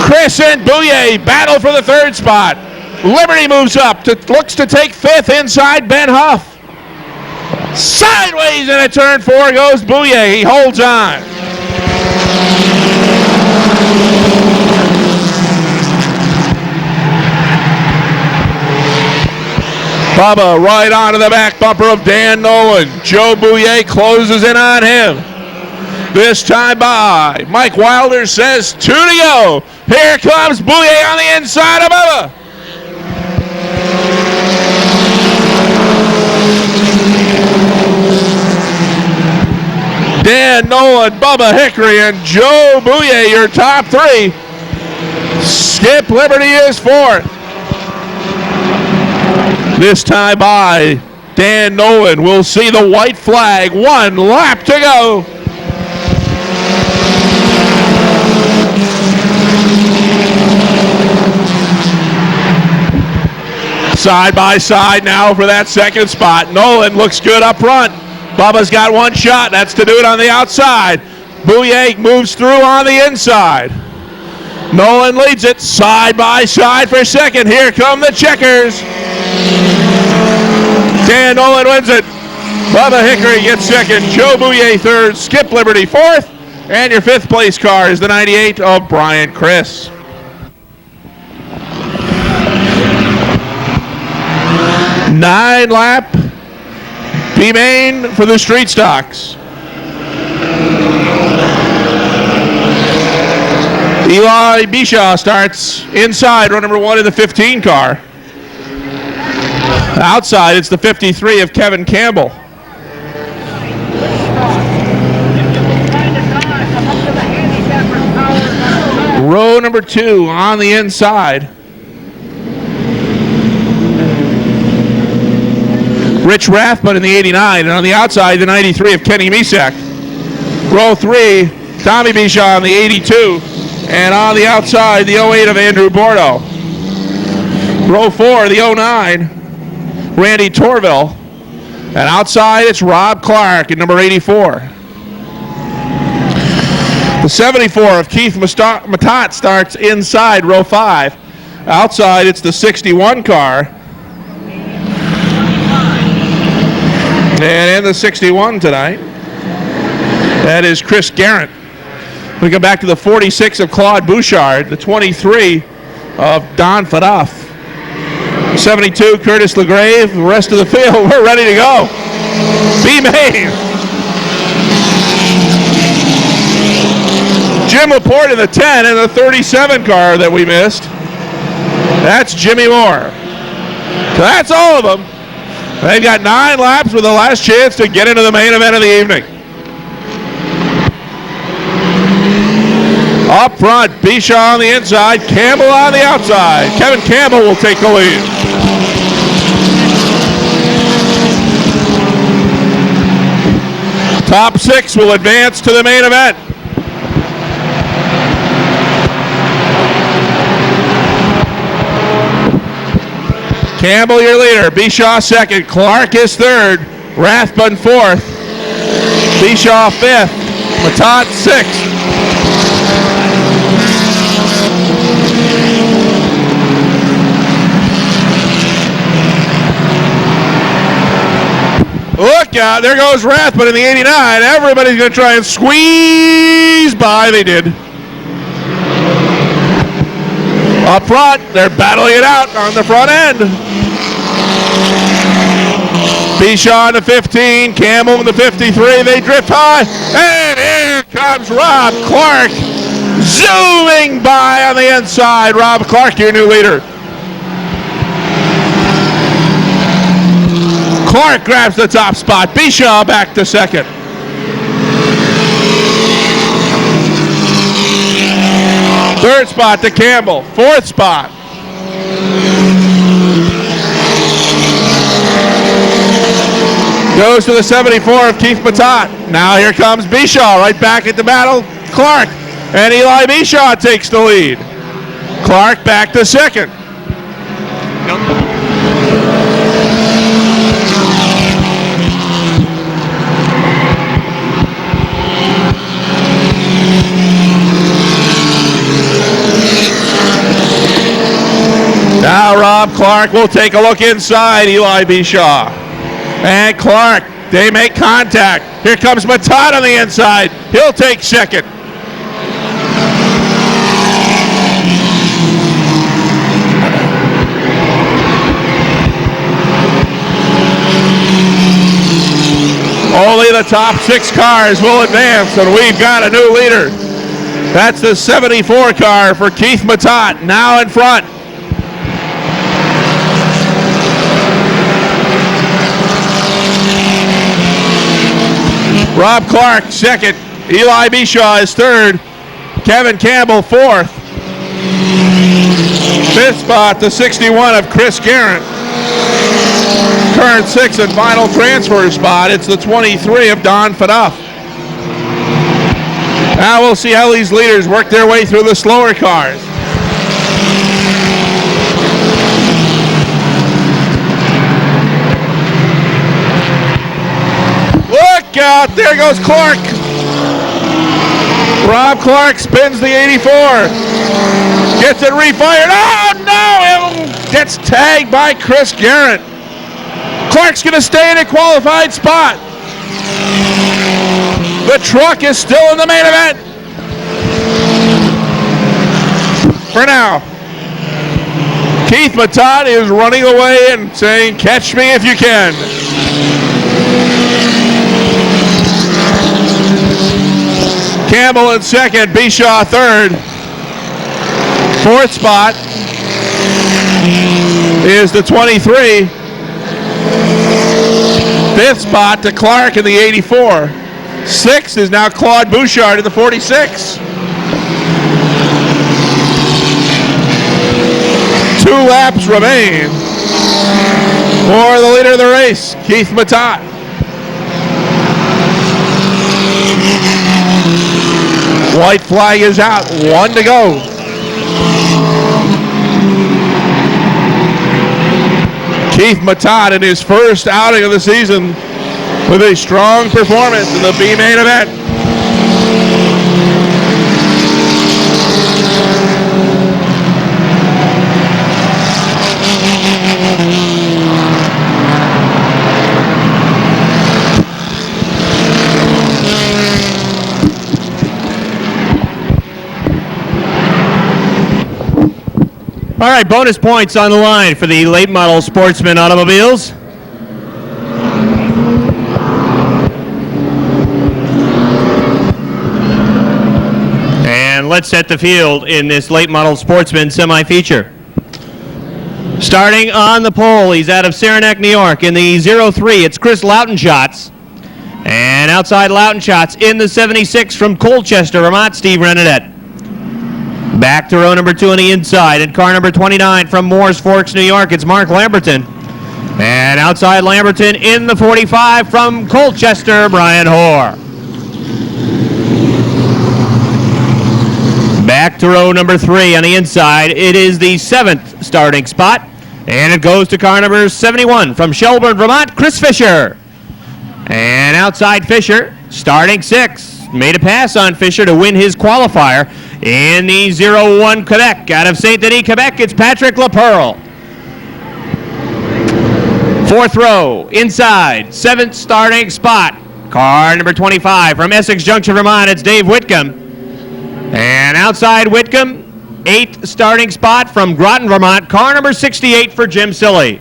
Chris and Bouye battle for the 3rd spot. Liberty moves up, looks to take 5th inside Ben Huff. Sideways into turn 4 goes Bouye. He holds on. Bubba right onto the back bumper of Dan Nolan. Joe Bouye closes in on him. This time by Mike Wilder says 2 to go. Here comes Bouye on the inside of Bubba. Dan Nolan, Bubba Hickory, and Joe Bouye, your top 3. Skip Liberty is 4th. This time by Dan Nolan. We'll see the white flag. 1 lap to go. Side by side now for that 2nd spot. Nolan looks good up front. Bubba's got 1 shot. That's to do it on the outside. Bouye moves through on the inside. Nolan leads it side by side for 2nd. Here come the checkers. Dan Nolan wins it. Bubba Hickory gets 2nd. Joe Bouye 3rd. Skip Liberty 4th. And your 5th place car is the 98 of Brian Chris. Nine-lap B-main for the street stocks. Eli Bishaw starts inside, row number 1 in the 15 car. Outside, it's the 53 of Kevin Campbell. Row number 2 on the inside. Rich Rathbun in the 89, and on the outside, the 93 of Kenny Misak. Row 3, Tommy Bishaw in the 82, and on the outside, the 08 of Andrew Bordeaux. Row 4, the 09, Randy Torville, and outside, it's Rob Clark in number 84. The 74 of Keith Matat starts inside row 5. Outside, it's the 61 car. And in the 61 tonight, that is Chris Garrett. We go back to the 46 of Claude Bouchard, the 23 of Don Faduff, 72 Curtis LeGrave. The rest of the field, we're ready to go. B-main. Jim Laporte in the 10 and the 37 car that we missed. That's Jimmy Moore. So that's all of them. They've got 9 laps with the last chance to get into the main event of the evening. Up front, Bishaw on the inside, Campbell on the outside. Kevin Campbell will take the lead. Top 6 will advance to the main event. Campbell, your leader. Bishaw 2nd. Clark is 3rd. Rathbun 4th. Bishaw 5th. Matat 6th. Look out. There goes Rathbun in the 89. Everybody's going to try and squeeze by. They did. Up front, they're battling it out on the front end. Bishaw in the 15, Campbell in the 53, they drift high, and here comes Rob Clark Zooming by on the inside. Rob Clark, your new leader. Clark grabs the top spot. Bishaw back to second. Third spot to Campbell. Fourth spot. Goes to the 74 of Keith Matat. Now here comes Bishaw right back at the battle. Clark. And Eli Bishaw takes the lead. Clark back to second. Now Rob Clark will take a look inside Eli Bishaw. And Clark, they make contact. Here comes Matat on the inside. He'll take second. Only the top 6 cars will advance, and we've got a new leader. That's the 74 car for Keith Matat, now in front. Rob Clark second. Eli Bishaw is third. Kevin Campbell fourth. Fifth spot, the 61 of Chris Garrett. Current sixth and final transfer spot, it's the 23 of Don Faduff. Now we'll see how these leaders work their way through the slower cars. Look out, there goes Clark. Rob Clark spins the 84. Gets it refired. Oh no, it gets tagged by Chris Garrett. Clark's going to stay in a qualified spot. The truck is still in the main event. For now, Keith Matat is running away and saying, "Catch me if you can." Campbell in second, Bishaw third. Fourth spot is the 23. Fifth spot to Clark in the 84. Sixth is now Claude Bouchard in the 46. 2 laps remain for the leader of the race, Keith Matat. White flag is out, 1 to go. Keith Matat in his first outing of the season with a strong performance in the B main event. All right, bonus points on the line for the late model Sportsman automobiles. And let's set the field in this late model Sportsman semi-feature. Starting on the pole, he's out of Saranac, New York. In the 03, it's Chris Loutenshots. And outside Loutenshots in the 76 from Colchester, Vermont, Steve Renadette. Back to row number 2 on the inside, and car number 29 from Moores Forks, New York, it's Mark Lamberton. And outside Lamberton in the 45 from Colchester, Brian Hoare. Back to row number 3 on the inside, it is the 7th starting spot, and it goes to car number 71 from Shelburne, Vermont, Chris Fisher. And outside Fisher, starting 6th, made a pass on Fisher to win his qualifier. In the 01 Quebec, out of St. Denis, Quebec, it's Patrick LaPearl. 4th row, inside, 7th starting spot. Car number 25 from Essex Junction, Vermont, it's Dave Whitcomb. And outside Whitcomb, 8th starting spot from Groton, Vermont, car number 68 for Jim Silly.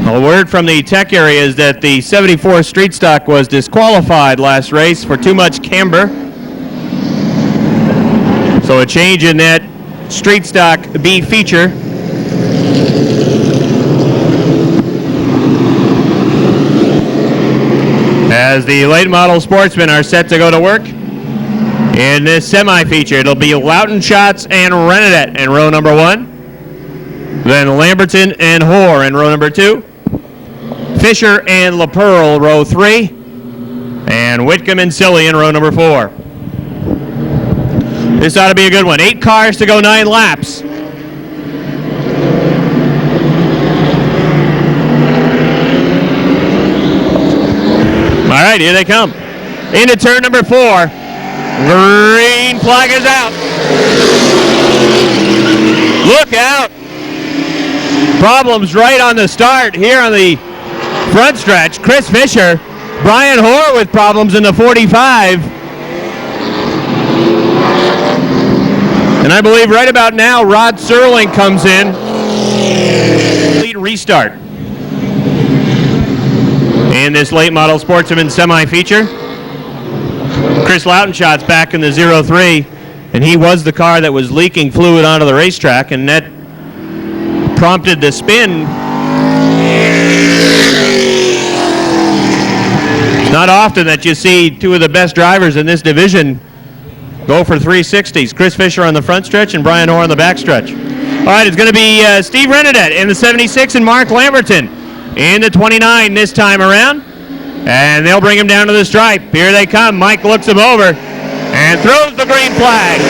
A word from the tech area is that the 74 street stock was disqualified last race for too much camber. So a change in that street stock B feature. As the late model Sportsmen are set to go to work in this semi-feature, it'll be Loughton Schatz and Renedette in row number 1. Then Lamberton and Hoare in row number 2. Fisher and LaPearl, row 3. And Whitcomb and Silly in row number 4. This ought to be a good one. 8 cars to go 9 laps. All right, here they come. Into turn number 4. Green flag is out. Look out. Problems right on the start here on the front stretch. Chris Fisher, Brian Hoare with problems in the 45. And I believe right about now, Rod Serling comes in. Complete restart in this late model Sportsman semi-feature. Chris Loughton Schatz back in the 03, and he was the car that was leaking fluid onto the racetrack, and that prompted the spin. It's not often that you see two of the best drivers in this division go for 360s. Chris Fisher on the front stretch and Brian Hoare on the back stretch. All right, it's going to be Steve Renedette in the 76 and Mark Lamberton in the 29 this time around. And they'll bring him down to the stripe. Here they come. Mike looks him over and throws the green flag.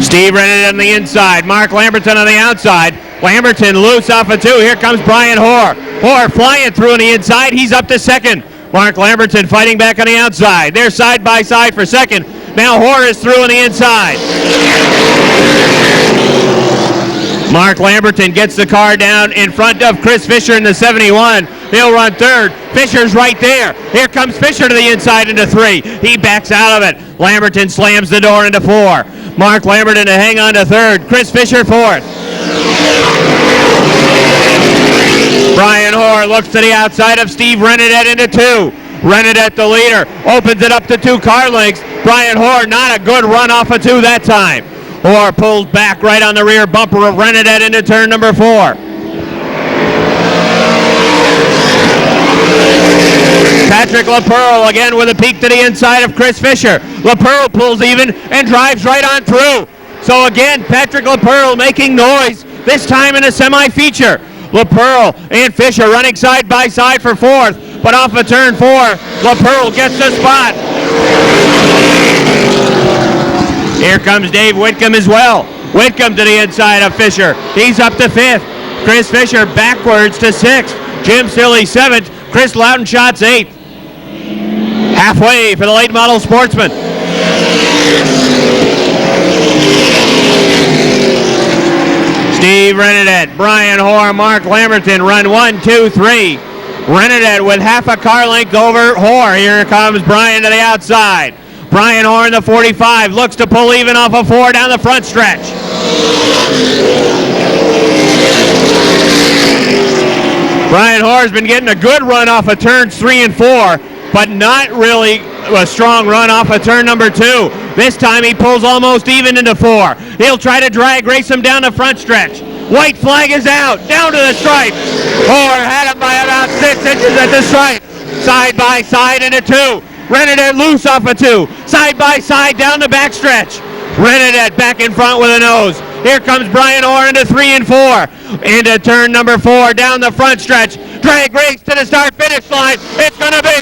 Steve Renedette on the inside. Mark Lamberton on the outside. Lamberton loose off of 2. Here comes Brian Hoare. Hoare flying through on the inside. He's up to second. Mark Lamberton fighting back on the outside. They're side by side for second. Now Hoare is through on the inside. Mark Lamberton gets the car down in front of Chris Fisher in the 71. He'll run third. Fisher's right there. Here comes Fisher to the inside into 3. He backs out of it. Lamberton slams the door into 4. Mark Lamberton to hang on to third. Chris Fisher fourth. Brian Hoare looks to the outside of Steve Renedette into 2. Renedette the leader. Opens it up to 2 car lengths. Brian Hoare not a good run off of 2 that time. Hoare pulls back right on the rear bumper of Renedette into turn number 4. Patrick LaPearl again with a peek to the inside of Chris Fisher. LaPearl pulls even and drives right on through. So again, Patrick LaPearl making noise, this time in a semi-feature. LaPearl and Fisher running side by side for 4th, but off of turn 4, LaPearl gets the spot. Here comes Dave Whitcomb as well. Whitcomb to the inside of Fisher. He's up to 5th. Chris Fisher backwards to 6th. Jim Silly 7th. Chris Loughton Schatz 8th. Halfway for the late model Sportsman. Steve Renedette, Brian Hoare, Mark Lamberton run 1, 2, 3. Renedette with half a car length over Hoare. Here comes Brian to the outside. Brian Hoare in the 45 looks to pull even off of 4 down the front stretch. Brian Hoare's been getting a good run off of turns 3 and 4, but not really a strong run off of turn number 2. This time he pulls almost even into 4. He'll try to drag race him down the front stretch. White flag is out, down to the stripe. Hoare had him by about 6 inches at the stripe. Side by side into 2. Renedette loose off of 2. Side by side down the backstretch. Renedette back in front with a nose. Here comes Brian Hoare into 3 and 4. Into turn number 4 down the front stretch. Drag race to the start finish line. It's going to be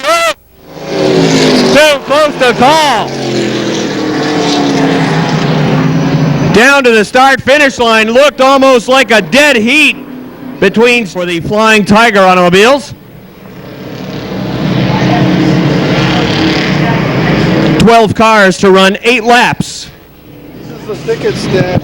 too close to call. Down to the start finish line. Looked almost like a dead heat between for the Flying Tiger automobiles. 12 cars to run 8 laps. This is the ticket stash.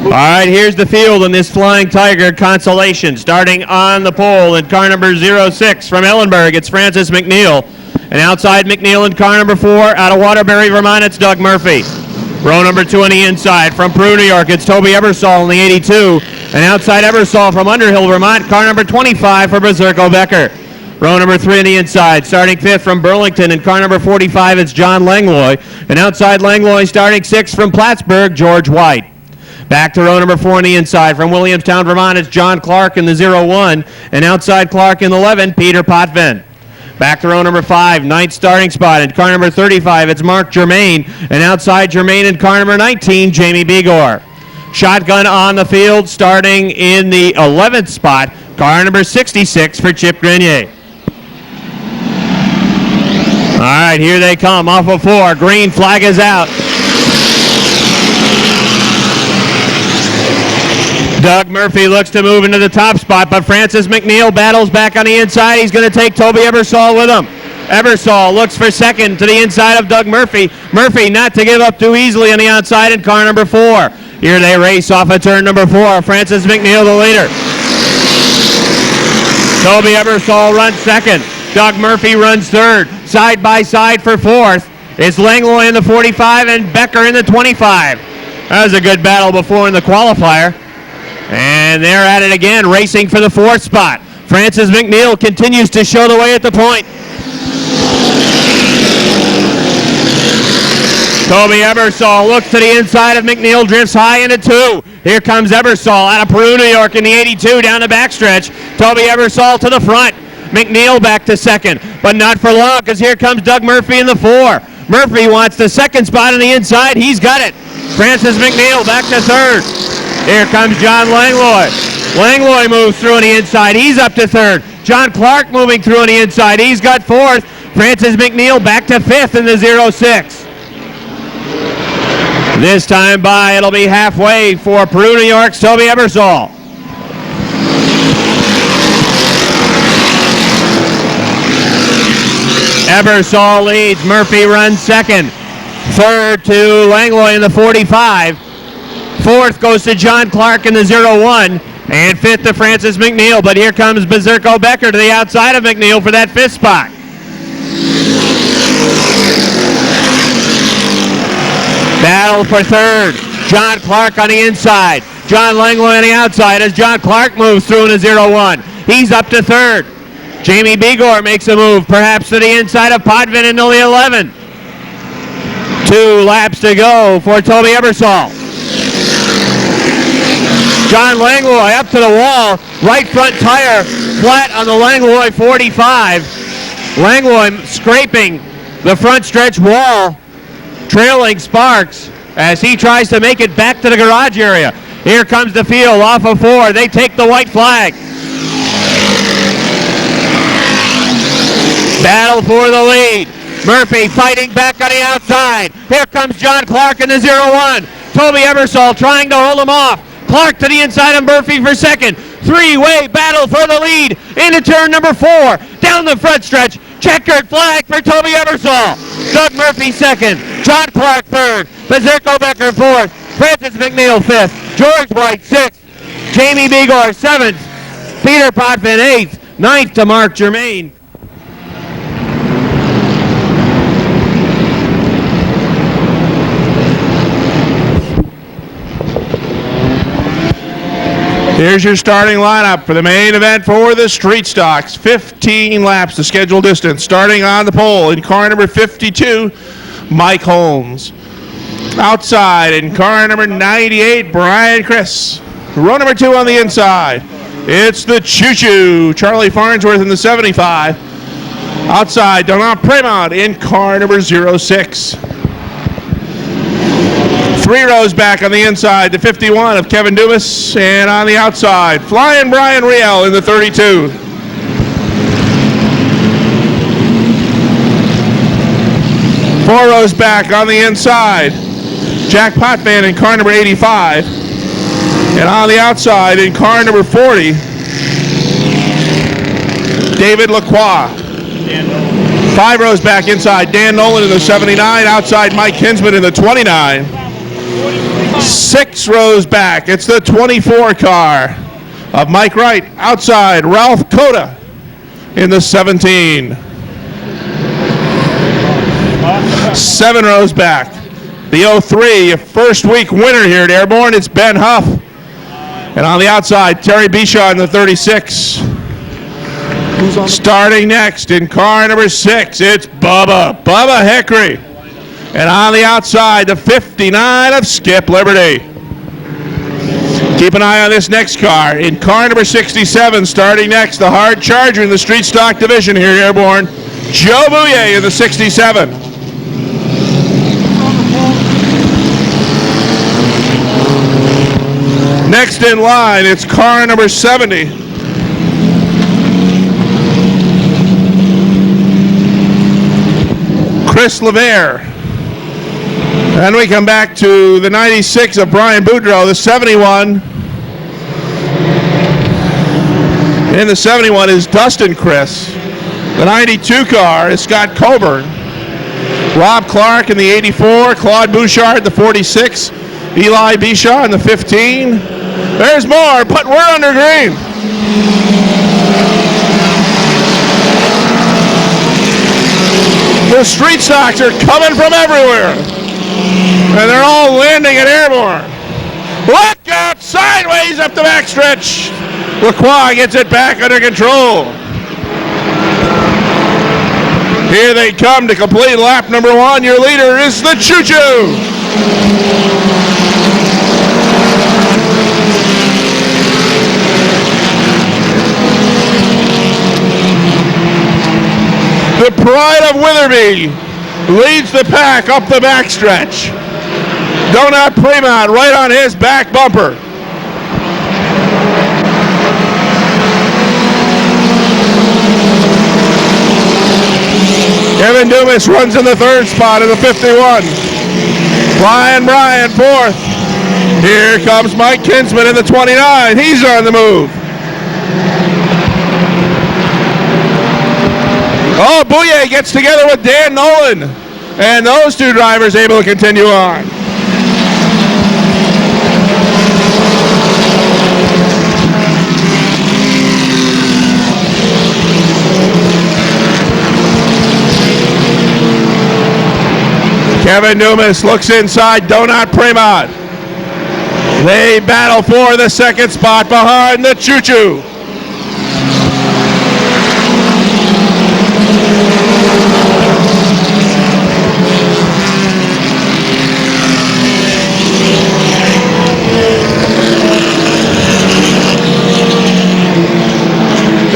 All right, here's the field in this Flying Tiger consolation. Starting on the pole in car number 06 from Ellenberg, it's Francis McNeil. And outside McNeil in car number 4, out of Waterbury, Vermont, it's Doug Murphy. Row number 2 on the inside. From Peru, New York, it's Toby Ebersol in the 82. And outside Ebersol from Underhill, Vermont, car number 25 for Berserko Becker. Row number 3 on the inside. Starting 5th from Burlington, in car number 45, it's John Langlois. And outside Langlois, starting 6th from Plattsburgh, George White. Back to row number 4 on the inside. From Williamstown, Vermont, it's John Clark in the 01. And outside Clark in the 11, Peter Potvin. Back to row number 5, 9th starting spot. In car number 35, it's Mark Germain. And outside Germain in car number 19, Jamie Begor. Shotgun on the field, starting in the 11th spot. Car number 66 for Chip Grenier. All right, here they come off of 4. Green flag is out. Doug Murphy looks to move into the top spot, but Francis McNeil battles back on the inside. He's going to take Toby Ebersol with him. Ebersol looks for second to the inside of Doug Murphy. Murphy not to give up too easily on the outside in car number 4. Here they race off of turn number 4. Francis McNeil the leader. Toby Ebersol runs second. Doug Murphy runs third. Side by side for 4th. It's Langlois in the 45 and Becker in the 25. That was a good battle before in the qualifier. And they're at it again, racing for the 4th spot. Francis McNeil continues to show the way at the point. Toby Ebersol looks to the inside of McNeil, drifts high into 2. Here comes Ebersol out of Peru, New York in the 82 down the backstretch. Toby Ebersol to the front. McNeil back to second, but not for long because here comes Doug Murphy in the 4. Murphy wants the 2nd spot on the inside. He's got it. Francis McNeil back to 3rd. Here comes John Langlois. Langlois moves through on the inside. He's up to 3rd. John Clark moving through on the inside. He's got 4th. Francis McNeil back to 5th in the 06. This time by, it'll be halfway for Peru, New York's Toby Ebersol. Ebersol leads. Murphy runs second. 3rd to Langlois in the 45. 4th goes to John Clark in the 01. And 5th to Francis McNeil. But here comes Berserko Becker to the outside of McNeil for that 5th spot. Battle for 3rd. John Clark on the inside. John Langlois on the outside as John Clark moves through in the 01. He's up to 3rd. Jamie Begor makes a move, perhaps to the inside of Potvin into the 11. 2 laps to go for Toby Ebersol. John Langlois up to the wall, right front tire flat on the Langlois 45. Langlois scraping the front stretch wall, trailing Sparks as he tries to make it back to the garage area. Here comes the field off of 4. They take the white flag. Battle for the lead. Murphy fighting back on the outside. Here comes John Clark in the 01. Toby Ebersol trying to hold him off. Clark to the inside of Murphy for second. 3-way battle for the lead into turn number 4. Down the front stretch. Checkered flag for Toby Ebersol. Doug Murphy second. John Clark third. Berserko Becker fourth. Francis McNeil fifth. George White sixth. Jamie Begor seventh. Peter Potvin eighth. Ninth to Mark Germain. Here's your starting lineup for the main event for the Street Stocks. 15 laps, the scheduled distance. Starting on the pole in car number 52, Mike Holmes. Outside in car number 98, Brian Chris. Row number 2 on the inside, it's the Choo Choo, Charlie Farnsworth in the 75. Outside, Donald Premont in car number 06. 3 rows back on the inside, the 51 of Kevin Dumas, and on the outside, Flying Brian Riel in the 32. Four rows back on the inside, Jack Potvin in car number 85, and on the outside in car number 40, David Lacroix. 5 rows back inside, Dan Nolan in the 79, outside Mike Kinsman in the 29. 6 rows back, it's the 24 car of Mike Wright. Outside, Ralph Coda in the 17. 7 rows back. The 03, first week winner here at Airborne, it's Ben Huff. And on the outside, Terry Bishaw in the 36. Starting next in car number 6, it's Bubba Hickory. And on the outside, the 59 of Skip Liberty. Keep an eye on this next car. In car number 67, starting next, the hard charger in the street stock division here at Airborne, Joe Bouye in the 67. Next in line, it's car number 70. Chris LeVere. And we come back to the 96 of Brian Boudreau, the 71. In the 71 is Dustin Chris. The 92 car is Scott Coburn. Rob Clark in the 84, Claude Bouchard, the 46, Eli Bishaw in the 15. There's more, but we're under green. The street stocks are coming from everywhere. And they're all landing at Airborne. Look out, sideways up the backstretch. Lacroix gets it back under control. Here they come to complete lap number 1. Your leader is the Choo Choo. The Pride of Witherby leads the pack up the backstretch. Donut Fremont right on his back bumper. Kevin Dumas runs in the 3rd spot in the 51. Brian 4th. Here comes Mike Kinsman in the 29. He's on the move. Oh, Bouye gets together with Dan Nolan. And those two drivers able to continue on. Kevin Dumas looks inside Donut Fremont. They battle for the 2nd spot behind the Choo Choo.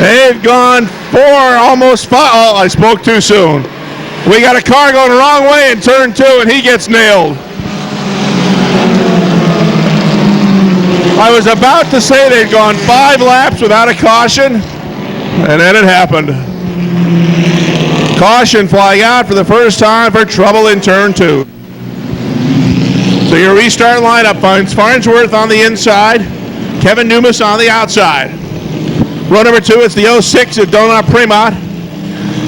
They've gone 4, almost 5. Oh, I spoke too soon. We got a car going the wrong way in turn 2, and he gets nailed. I was about to say they'd gone 5 laps without a caution, and then it happened. Caution flying out for the first time for trouble in turn 2. So your restart lineup finds Farnsworth on the inside, Kevin Dumas on the outside. Row number 2, it's the 06 of Donut Fremont.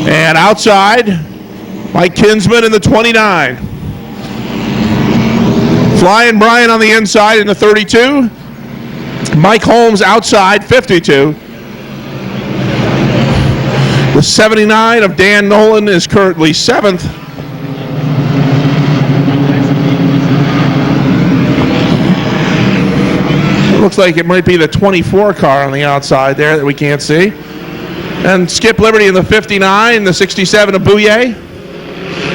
And outside, Mike Kinsman in the 29. Flying Brian on the inside in the 32. Mike Holmes outside, 52. The 79 of Dan Nolan is currently 7th. It looks like it might be the 24 car on the outside there that we can't see. And Skip Liberty in the 59, the 67 of Bouye.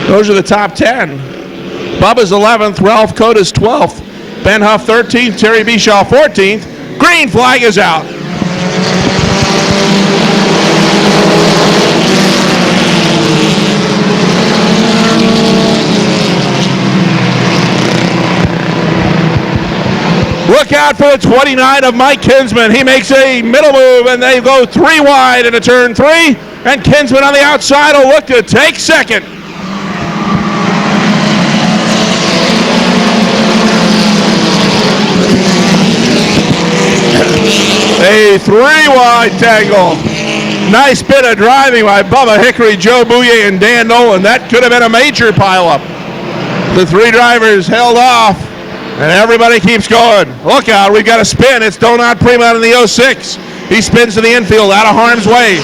Those are the top 10. Bubba's 11th, Ralph Coda's 12th, Ben Huff 13th, Terry Bishaw 14th. Green flag is out. Look out for the 29 of Mike Kinsman. He makes a middle move, and they go 3 wide into turn 3. And Kinsman on the outside will look to take 2nd. A 3-wide tangle. Nice bit of driving by Bubba Hickory, Joe Bouye, and Dan Nolan. That could have been a major pileup. The 3 drivers held off, and everybody keeps going. Look out, we've got a spin. It's Donut Fremont in the 06. He spins to the infield, out of harm's way.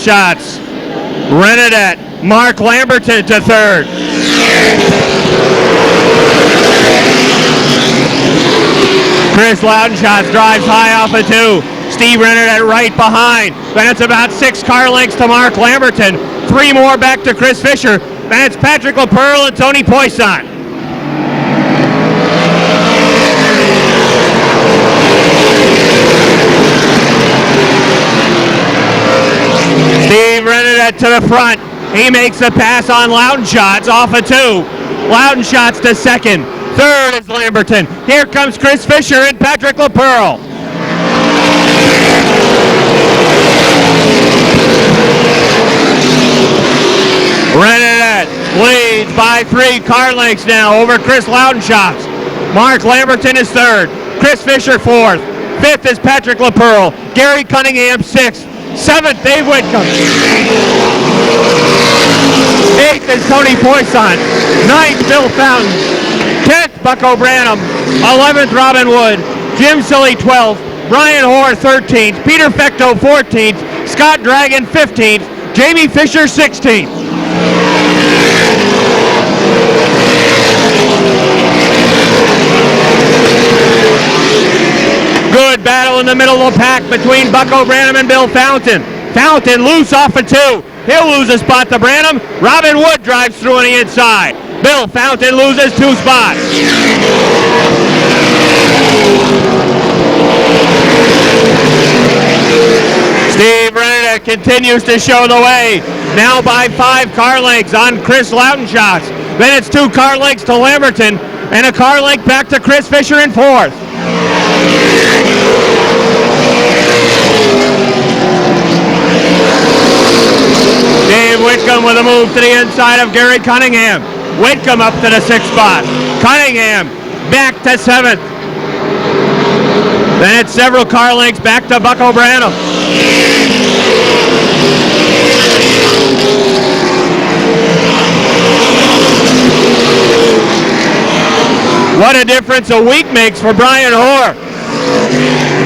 Shots. Renedette. Mark Lamberton to third. Chris Loudenshots drives high off of 2. Steve Renedette right behind. Then it's about 6 car lengths to Mark Lamberton. 3 more back to Chris Fisher. Then it's Patrick LaPearl and Tony Poisson. Steve Renedette to the front. He makes the pass on Loudenshots off of 2. Loudenshots to second. Third is Lamberton. Here comes Chris Fisher and Patrick LaPearl. Renedette leads by 3 car lengths now over Chris Loudenshots. Mark Lamberton is third. Chris Fisher fourth. Fifth is Patrick LaPearl. Gary Cunningham sixth. Seventh, Dave Whitcomb. Eighth is Tony Poisson. Ninth, Bill Fountain. 10th, Bucko Branham. 11th, Robin Wood. Jim Silly 12th. Brian Hoare 13th. Peter Fecto 14th. Scott Dragon 15th. Jamie Fisher 16th. Good battle in the middle of the pack between Bucko Branham and Bill Fountain. Fountain loose off of 2. He'll lose a spot to Branham. Robin Wood drives through on the inside. Bill Fountain loses 2 spots. Steve Renedette continues to show the way. Now by 5 car lengths on Chris Loudenshots. Then it's 2 car lengths to Lamberton and a car length back to Chris Fisher in 4th. Dave Whitcomb with a move to the inside of Gary Cunningham. Whitcomb up to the 6th spot. Cunningham back to 7th. Then it's several car lengths back to Bucko Branham. What a difference a week makes for Brian Hoare.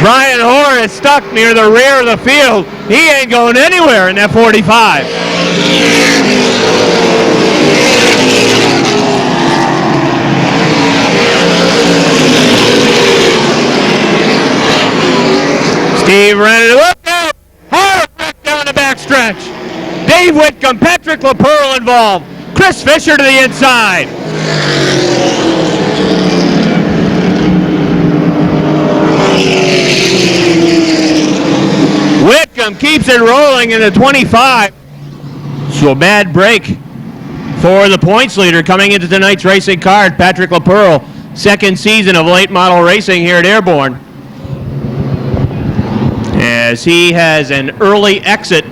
Brian Hoare is stuck near the rear of the field. He ain't going anywhere in that 45. Steve Renedette, look out! Hoare back down the backstretch. Dave Whitcomb, Patrick LaPearl involved. Chris Fisher to the inside. Whitcomb keeps it rolling in the 25. So a bad break for the points leader coming into tonight's racing card, Patrick LaPearl. Second season of late model racing here at Airborne. As he has an early exit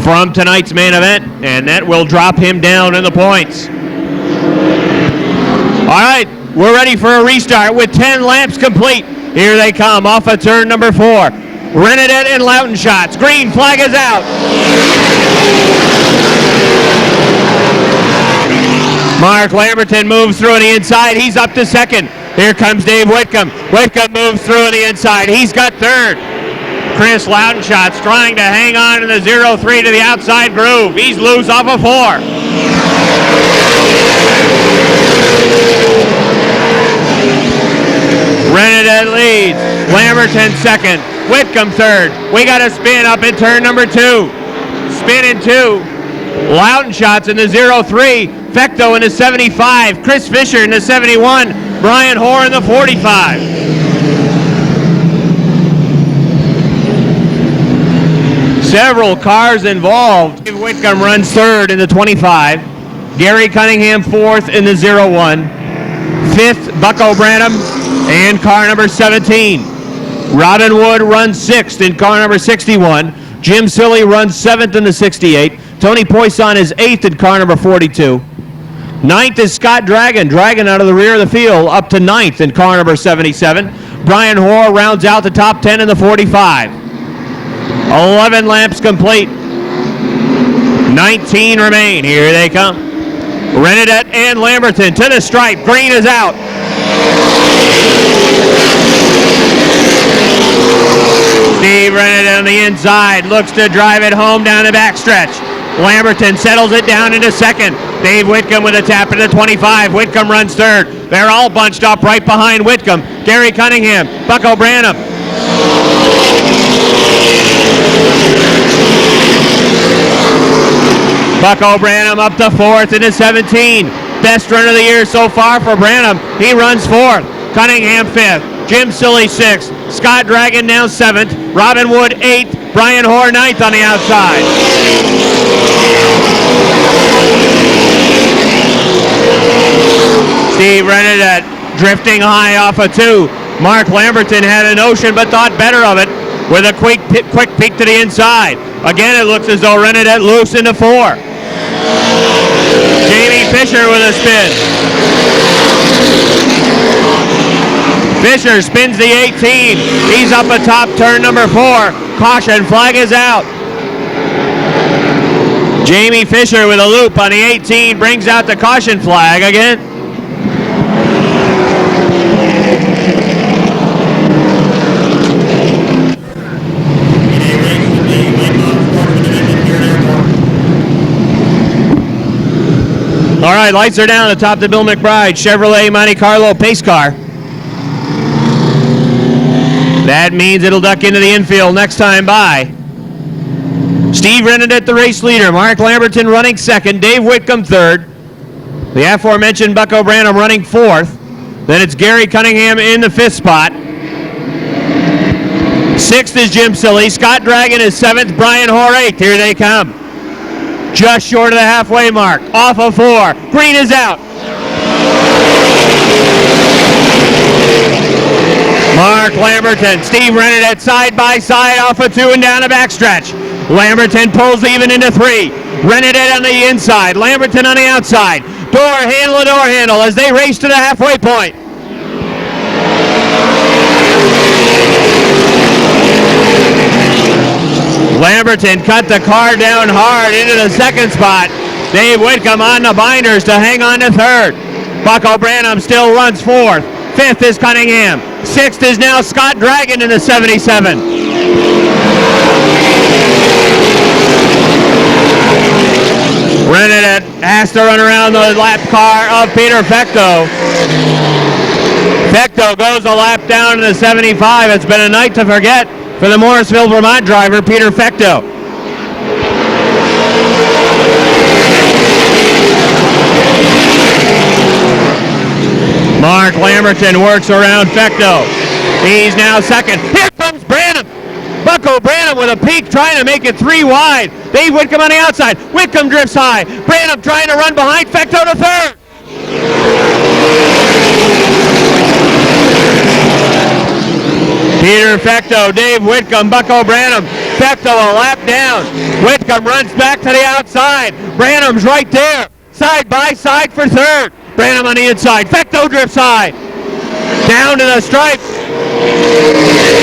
from tonight's main event, and that will drop him down in the points. All right, we're ready for a restart with 10 laps complete. Here they come off of turn number 4. Renedette and Loudenshots. Green flag is out. Mark Lamberton moves through on the inside. He's up to second. Here comes Dave Whitcomb. Whitcomb moves through on the inside. He's got third. Chris Loudenshots trying to hang on to the 0-3 to the outside groove. He's loose off of 4. Renedette leads. Lamberton second. Whitcomb third. We got a spin up in turn number 2. Spin in 2. Loudenshots in the 0-3. Fecto in the 75. Chris Fisher in the 71. Brian Hoare in the 45. Several cars involved. Dave Whitcomb runs third in the 25. Gary Cunningham fourth in the 01. Fifth, Bucko Branham and car number 17. Robin Wood runs 6th in car number 61. Jim Silly runs 7th in the 68. Tony Poisson is 8th in car number 42. 9th is Scott Dragon. Dragon out of the rear of the field up to 9th in car number 77. Brian Hoare rounds out the top 10 in the 45. 11 laps complete. 19 remain. Here they come. Renedette and Lamberton to the stripe. Green is out. Steve Steve rented it on the inside, looks to drive it home down the backstretch. Lamberton settles it down into second. Dave Whitcomb with a tap into 25. Whitcomb runs third. They're all bunched up right behind Whitcomb. Gary Cunningham, Bucko Branham. Bucko Branham up to fourth into 17. Best run of the year so far for Branham. He runs fourth. Cunningham fifth. Jim Silly sixth. Scott Dragon now seventh. Robin Wood eighth. Brian Hoare ninth on the outside. Steve rented it, drifting high off a two. Mark Lamberton had a notion but thought better of it with a quick peek to the inside. Again, it looks as though Renedette loose into four. Jamie Fisher with a spin. Fisher spins the 18. He's up atop turn number 4. Caution flag is out. Jamie Fisher with a loop on the 18 brings out the caution flag again. All right, lights are down atop the Bill McBride Chevrolet Monte Carlo pace car. That means it'll duck into the infield next time by. Steve Renedette, the race leader. Mark Lamberton running second. Dave Whitcomb third. The aforementioned Bucko Branham running fourth. Then it's Gary Cunningham in the fifth spot. Sixth is Jim Silly. Scott Dragon is seventh. Brian Hoare eighth. Here they come. Just short of the halfway mark. Off of 4. Green is out. Mark Lamberton, Steve Renedette side by side off of 2 and down the backstretch. Lamberton pulls even into 3. Renedette on the inside. Lamberton on the outside. Door handle as they race to the halfway point. Lamberton cut the car down hard into the second spot. Dave Whitcomb on the binders to hang on to third. Bucko Branham still runs fourth. Fifth is Cunningham. Sixth is now Scott Dragon in the 77. Renedette has to run around the lap car of Peter Fecto. Fecto goes a lap down to the 75. It's been a night to forget for the Morrisville, Vermont driver, Peter Fecto. Mark Lamberton works around Fecto. He's now second. Here comes Branham. Bucko Branham with a peak trying to make it 3 wide. Dave Whitcomb on the outside. Whitcomb drifts high. Branham trying to run behind Fecto to third. Peter Fecto, Dave Whitcomb, Bucko Branham. Fecto a lap down. Whitcomb runs back to the outside. Branham's right there. Side by side for third. Branham on the inside. Fecto drifts high. Down to the stripe.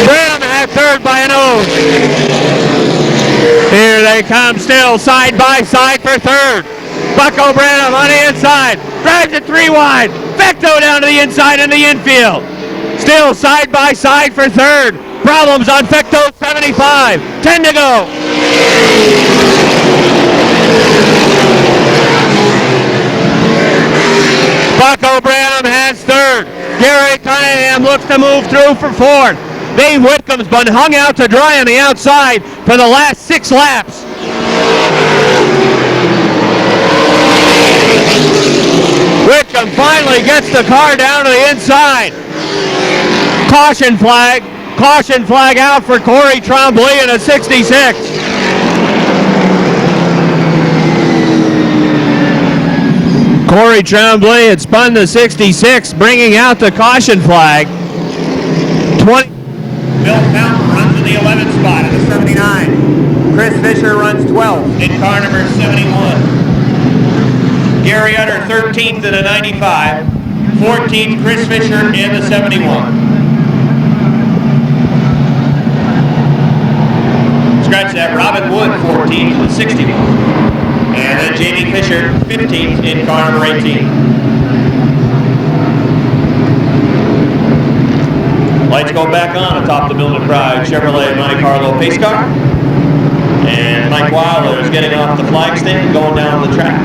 Branham at third by a nose. Here they come still side by side for third. Bucko Branham on the inside. Drives it 3 wide. Fecto down to the inside in the infield. Still side by side for third. Problems on Fecto 75. 10 to go. Bucko Branham has third. Gary Cunningham looks to move through for fourth. Dave Whitcomb's been hung out to dry on the outside for the last 6 laps. Whitcomb finally gets the car down to the inside. Caution flag out for Corey Tremblay in a 66. Corey Tremblay had spun the 66, bringing out the caution flag. 20. Bill Fountain runs in the 11th spot in the 79. Chris Fisher runs 12th in car number 71. Gary Utter 13th in the 95. 14th Chris Fisher in the 71. Scratch that, Robin Wood 14th in the 61. And then Jamie Fisher 15th in car number 18. Lights go back on atop the Building Pride Chevrolet Monte Carlo pace car. And Mike Wilder is getting off the flag stand, going down the track.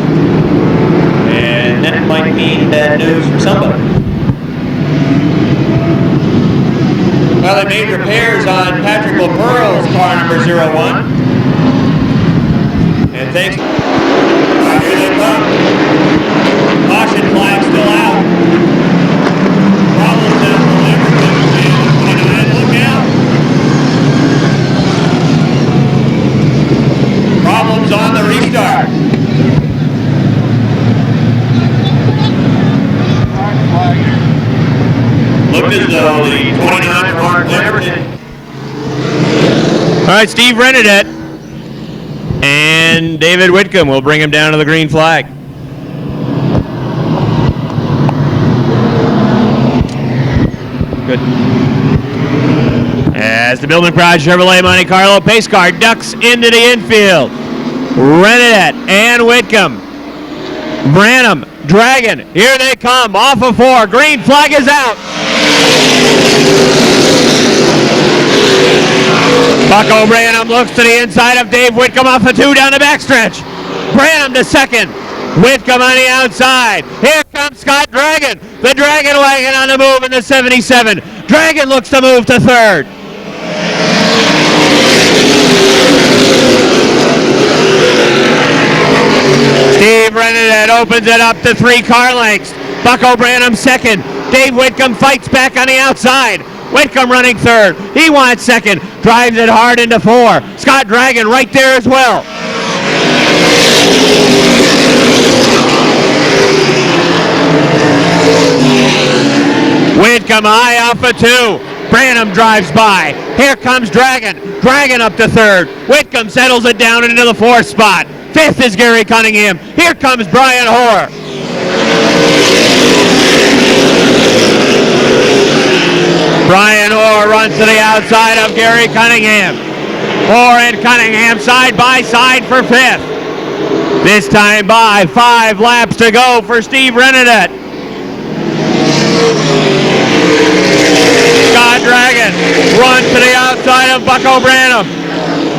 And that might mean bad news for somebody. Well, they made repairs on Patrick LaPearl's car number 01. And thanks. Here they come. Caution flag still out. Problems down from Everton. Look out. Problems on the restart. Looked as though the 29 mark Everton. All right, Steve Renadette and David Whitcomb will bring him down to the green flag. Good. As the Building Pride Chevrolet Monte Carlo pace car ducks into the infield. Renadette and Whitcomb. Branham, Dragon, here they come, off of 4. Green flag is out. Bucko Branham looks to the inside of Dave Whitcomb off of 2 down the backstretch. Branham to second. Whitcomb on the outside. Here comes Scott Dragon. The Dragon wagon on the move in the 77. Dragon looks to move to third. Steve Renadette opens it up to 3 car lengths. Bucko Branham second. Dave Whitcomb fights back on the outside. Whitcomb running third. He wants second. Drives it hard into 4. Scott Dragon right there as well. Whitcomb high off of 2. Branham drives by. Here comes Dragon. Dragon up to third. Whitcomb settles it down into the 4th spot. 5th is Gary Cunningham. Here comes Brian Hoare. Brian Hoare runs to the outside of Gary Cunningham. Hoare and Cunningham side by side for 5th. This time by 5 laps to go for Steve Renadette. Scott Dragon runs to the outside of Bucko Branham.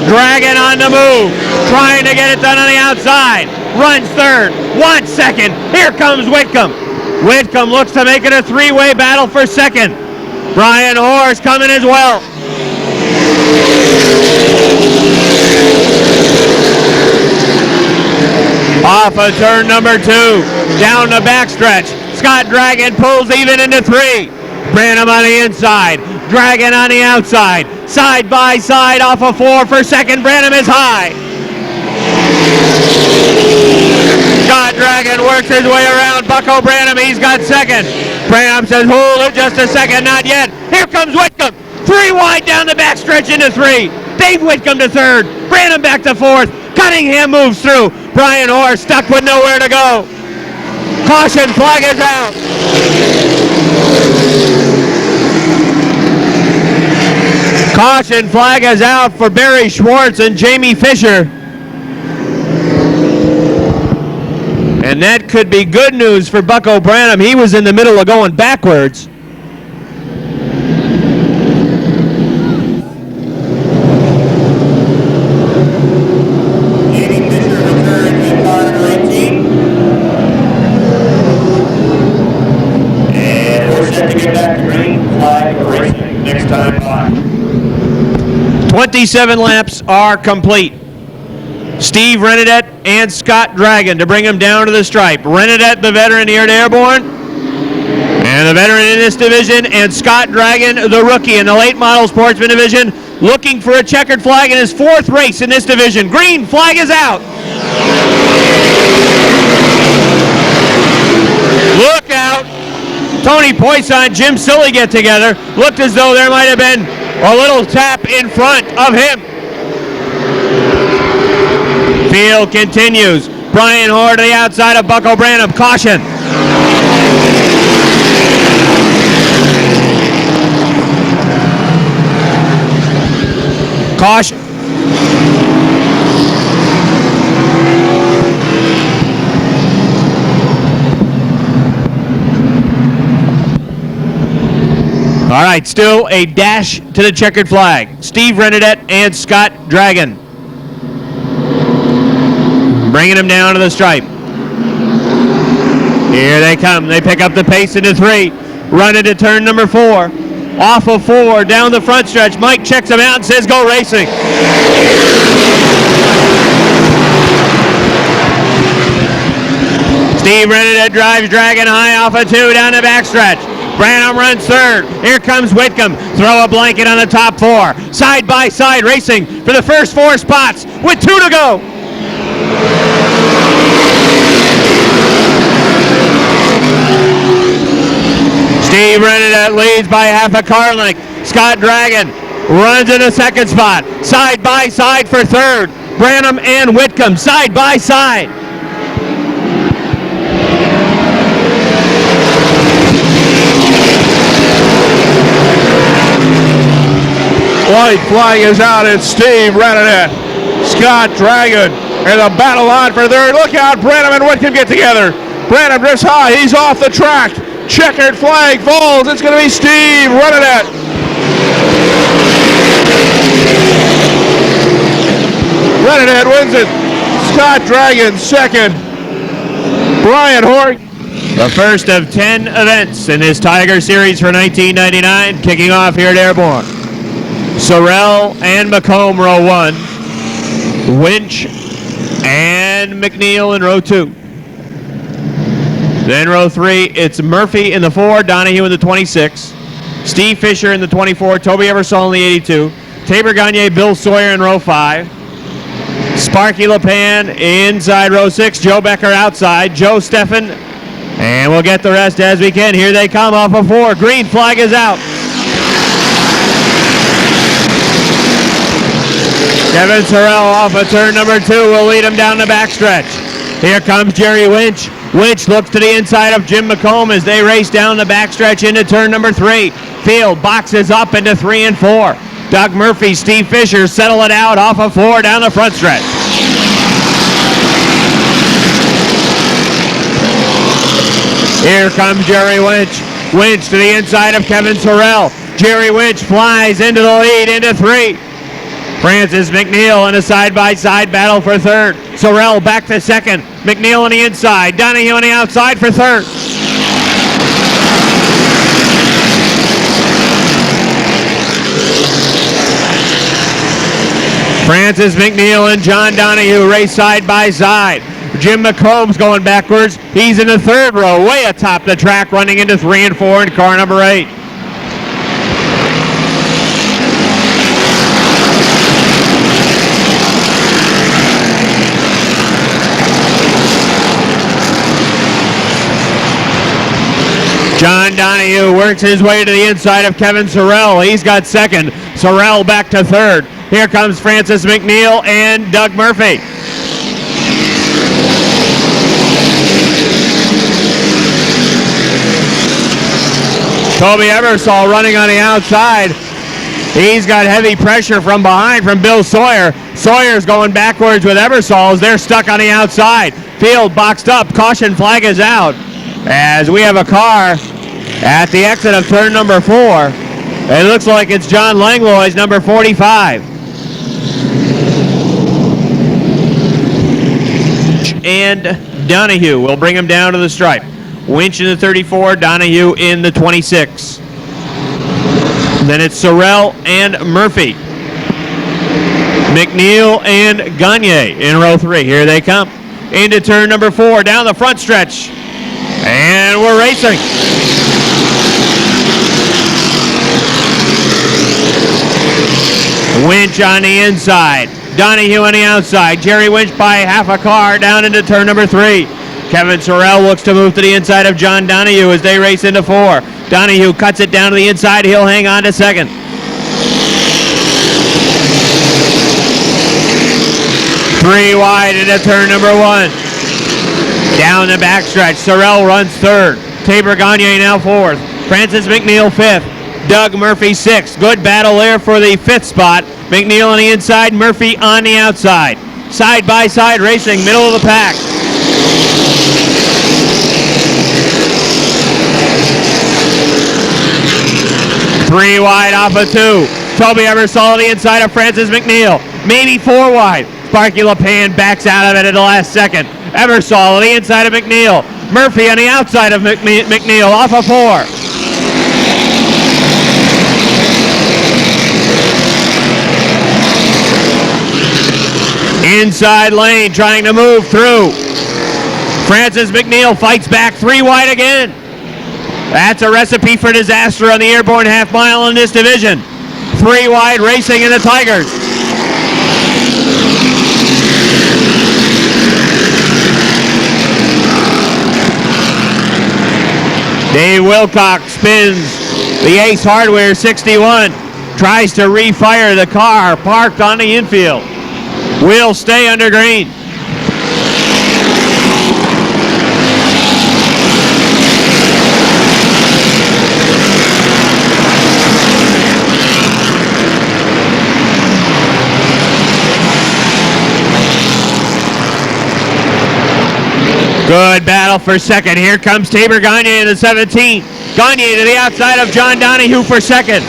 Dragon on the move, trying to get it done on the outside. Runs third, wants second. Here comes Whitcomb. Whitcomb looks to make it a 3-way battle for second. Brian Hoare is coming as well. Off of turn number 2, down the backstretch. Scott Dragon pulls even into 3. Branham on the inside, Dragon on the outside. Side by side off of 4 for second. Branham is high. Scott Dragon works his way around Bucko Branham. He's got second. Branham says, hold it just a second, not yet. Here comes Whitcomb. 3 wide down the backstretch into 3. Dave Whitcomb to third. Branham back to 4th. Cunningham moves through. Brian Hoare stuck with nowhere to go. Caution flag is out. Caution flag is out for Barry Schwartz and Jamie Fisher. And that could be good news for Bucko Branham. He was in the middle of going backwards. Jamie Fisher returns in car number 18. And we're set to get back to green flag racing next time by. 27 laps are complete. Steve Renadette and Scott Dragon to bring him down to the stripe. Renadette, the veteran here at Airborne, and the veteran in this division, and Scott Dragon, the rookie in the late model Sportsman division, looking for a checkered flag in his 4th race in this division. Green flag is out. Look out. Tony Poisson, Jim Silly get together. Looked as though there might have been a little tap in front of him. Field continues. Brian Hoare to the outside of Bucko Branham. Caution. Caution. All right, still a dash to the checkered flag. Steve Renadette and Scott Dragon. Bringing him down to the stripe. Here they come. They pick up the pace into 3. Run into turn number 4. Off of 4, down the front stretch. Mike checks him out and says, go racing. Steve Renadette drives Dragon high off of 2 down the backstretch. Branham runs 3rd. Here comes Whitcomb. Throw a blanket on the top 4. Side by side racing for the first 4 spots with 2 to go. Steve Renadette leads by half a car length. Scott Dragon runs in the 2nd spot. Side by side for 3rd. Branham and Whitcomb side by side. White flag is out. It's Steve Renadette. Scott Dragon in the battle line for 3rd. Look out, Branham and Whitcomb get together. Branham drifts high. He's off the track. Checkered flag falls. It's going to be Steve Renadette. Renadette wins it. Scott Dragon 2nd. Brian Horg. The first of 10 events in this Tiger Series for 1999, kicking off here at Airborne. Sorrell and McComb, row 1. Winch and McNeil in row 2. Then row 3, it's Murphy in the 4, Donahue in the 26, Steve Fisher in the 24, Toby Eversole in the 82, Tabor Gagne, Bill Sawyer in row 5, Sparky LePan inside row 6, Joe Becker outside, Joe Steffen, and we'll get the rest as we can. Here they come off of 4. Green flag is out. Kevin Sorrell off of turn number 2 will lead him down the backstretch. Here comes Jerry Winch. Winch looks to the inside of Jim McComb as they race down the backstretch into turn number 3. Field boxes up into 3 and 4. Doug Murphy, Steve Fisher settle it out off of 4 down the front stretch. Here comes Jerry Winch. Winch to the inside of Kevin Sorrell. Jerry Winch flies into the lead into 3. Francis McNeil in a side-by-side battle for 3rd. Sorrell back to 2nd. McNeil on the inside. Donahue on the outside for 3rd. Francis McNeil and John Donahue race side-by-side. Jim McComb's going backwards. He's in the 3rd row, way atop the track, running into 3 and 4 in car number 8. John Donahue works his way to the inside of Kevin Sorrell. He's got 2nd. Sorrell back to 3rd. Here comes Francis McNeil and Doug Murphy. Toby Eversole running on the outside. He's got heavy pressure from behind from Bill Sawyer. Sawyer's going backwards with Eversole as they're stuck on the outside. Field boxed up. Caution flag is out as we have a car at the exit of turn number 4. It looks like it's John Langlois, number 45. And Donahue will bring him down to the stripe. Winch in the 34, Donahue in the 26. Then it's Sorrell and Murphy. McNeil and Gagne in row 3. Here they come. Into turn number 4, down the front stretch. And we're racing. Winch on the inside. Donahue on the outside. Jerry Winch by half a car down into turn number 3. Kevin Sorrell looks to move to the inside of John Donahue as they race into 4. Donahue cuts it down to the inside. He'll hang on to 2nd. Three wide into turn number 1. Down the backstretch. Sorrell runs 3rd. Tabor Gagne now 4th. Francis McNeil 5th. Doug Murphy 6th. Good battle there for the 5th spot. McNeil on the inside. Murphy on the outside. Side by side racing. Middle of the pack. 3 wide off of 2. Toby Ebersol on the inside of Francis McNeil. Maybe 4 wide. Sparky LePan backs out of it at the last second. Ebersol on the inside of McNeil. Murphy on the outside of McNeil off of 4. Inside lane trying to move through. Francis McNeil fights back 3 wide again. That's a recipe for disaster on the Airborne half mile in this division. 3 wide racing in the Tigers. Dave Wilcox spins the Ace Hardware 61. Tries to refire the car parked on the infield. Will stay under green. Good battle for second. Here comes Tabor Gagne in the 17. Gagne to the outside of John Donahue for second.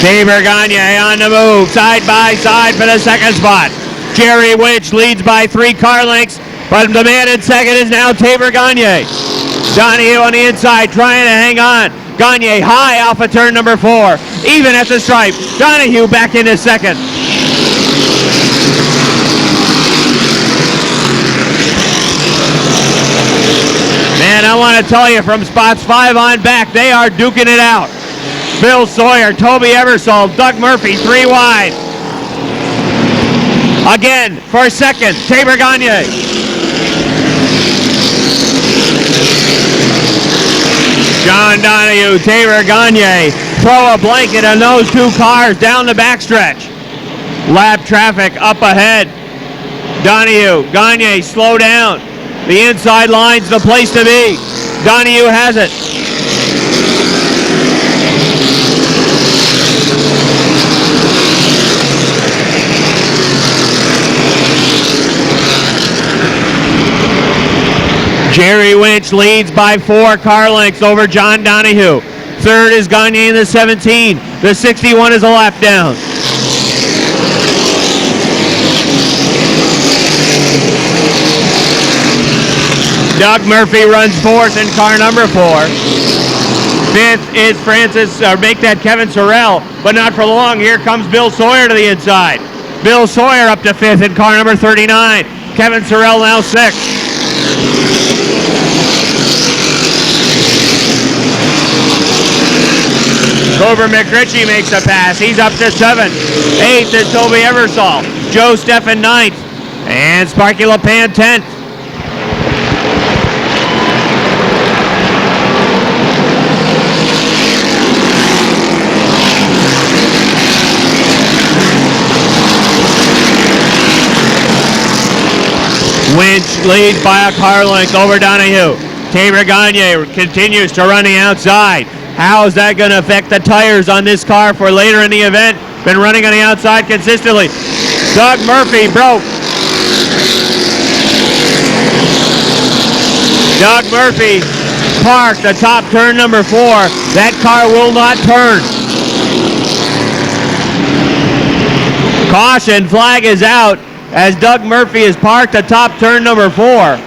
Tabor Gagne on the move, side by side for the second spot. Jerry Winch leads by 3 car lengths, but the man in second is now Tabor Gagne. Donahue on the inside trying to hang on. Gagne high off of turn number 4, even at the stripe. Donahue back into second. Man, I want to tell you, from spots 5 on back, they are duking it out. Bill Sawyer, Toby Ebersol, Doug Murphy, 3 wide. Again, for second, Tabor Gagne. John Donahue, Tabor Gagne throw a blanket on those 2 cars down the backstretch. Lap traffic up ahead. Donahue, Gagne, slow down. The inside line's the place to be. Donahue has it. Jerry Winch leads by 4 car lengths over John Donahue. Third is Gagne in the 17. The 61 is a lap down. Doug Murphy runs 4th in car number 4. 5th is make that Kevin Sorrell, but not for long. Here comes Bill Sawyer to the inside. Bill Sawyer up to 5th in car number 39. Kevin Sorrell now 6th. Cooper McRitchie makes a pass. He's up to 7th. 8th is Toby Ebersol. Joe Steffen 9th. And Sparky LePan 10th. Winch leads by a car length over Donahue. Tabor Gagne continues to run the outside. How is that going to affect the tires on this car for later in the event? Been running on the outside consistently. Doug Murphy broke. Doug Murphy parked atop turn number 4. That car will not turn. Caution flag is out as Doug Murphy is parked atop turn number 4.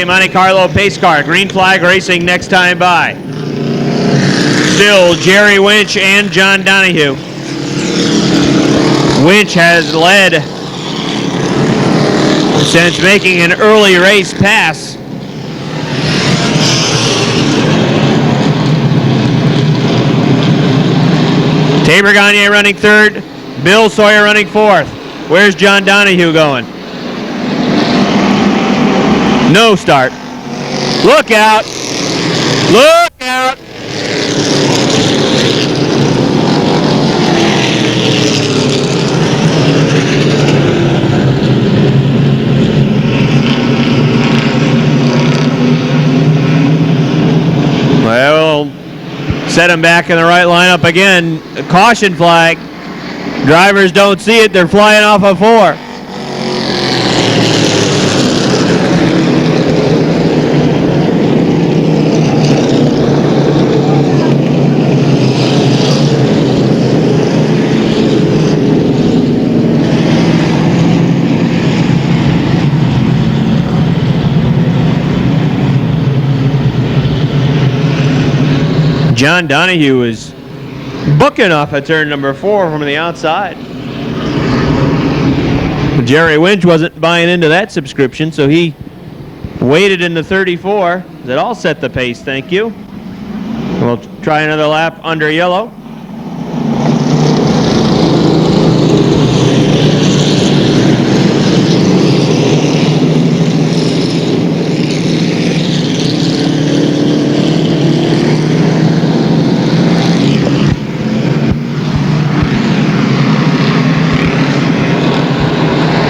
Monte Carlo pace car, green flag racing next time by. Still Jerry Winch and John Donahue. Winch has led since making an early race pass. Tabor Gagne running 3rd, Bill Sawyer running 4th. Where's John Donahue going? No start. Look out. Look out. Well, Set him back in the right lineup again. Caution flag. Drivers don't see it. They're flying off of 4. John Donahue is booking off at turn number 4 from the outside. Jerry Winch wasn't buying into that subscription, so he waited in the 34. That all set the pace, thank you. We'll try another lap under yellow.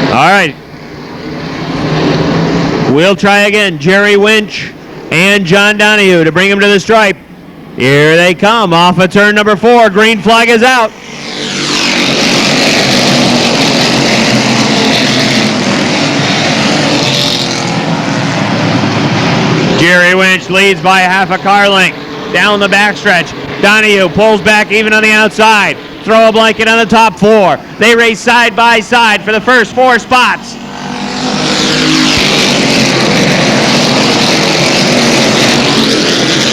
All right. We'll try again. Jerry Winch and John Donahue to bring him to the stripe. Here they come off of turn number 4. Green flag is out. Jerry Winch leads by half a car length down the backstretch. Donahue pulls back even on the outside. Throw a blanket on the top 4. They race side by side for the first 4 spots.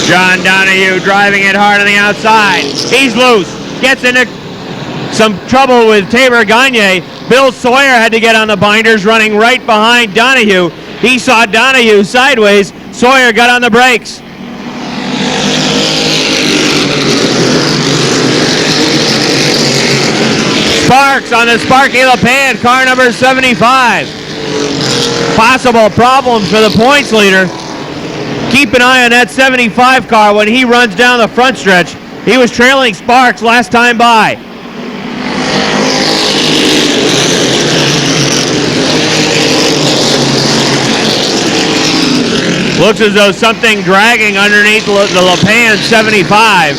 John Donahue driving it hard on the outside. He's loose. Gets into some trouble with Tabor Gagne. Bill Sawyer had to get on the binders, running right behind Donahue. He saw Donahue sideways. Sawyer got on the brakes. Sparks on the Sparky LePan, car number 75. Possible problems for the points leader. Keep an eye on that 75 car when he runs down the front stretch. He was trailing Sparks last time by. Looks as though something dragging underneath the LePan 75,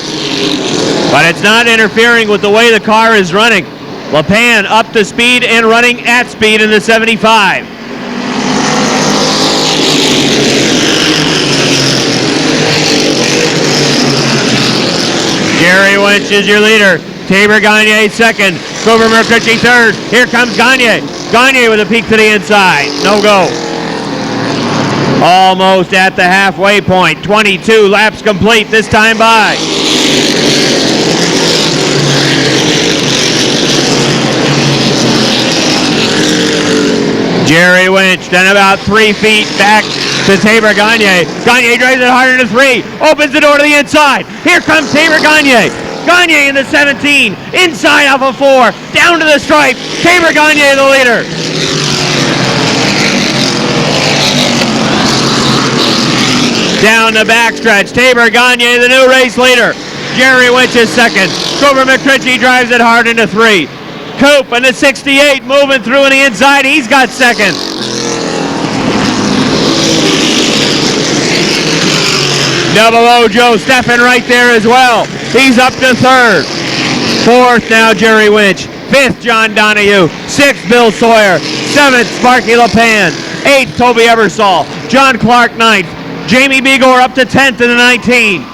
but it's not interfering with the way the car is running. LePan up to speed and running at speed in the 75. Jerry Winch is your leader. Tabor Gagne second. Grover McCritchie third. Here comes Gagne. Gagne with a peek to the inside. No go. Almost at the halfway point. 22 laps complete this time by. Jerry Winch, then about 3 feet back to Tabor Gagne. Gagne drives it hard into 3, opens the door to the inside. Here comes Tabor Gagne. Gagne in the 17, inside off of 4, down to the stripe. Tabor Gagne the leader. Down the backstretch, Tabor Gagne the new race leader. Jerry Winch is second. Grover McCritchie drives it hard into 3. Coop in the 68 moving through on the inside. He's got second. Double O Joe Steffen right there as well. He's up to third. Fourth now Jerry Winch. Fifth John Donahue. Sixth Bill Sawyer. Seventh Sparky LePan. Eighth Toby Ebersol. John Clark ninth. Jamie Begor up to 10th in the 19.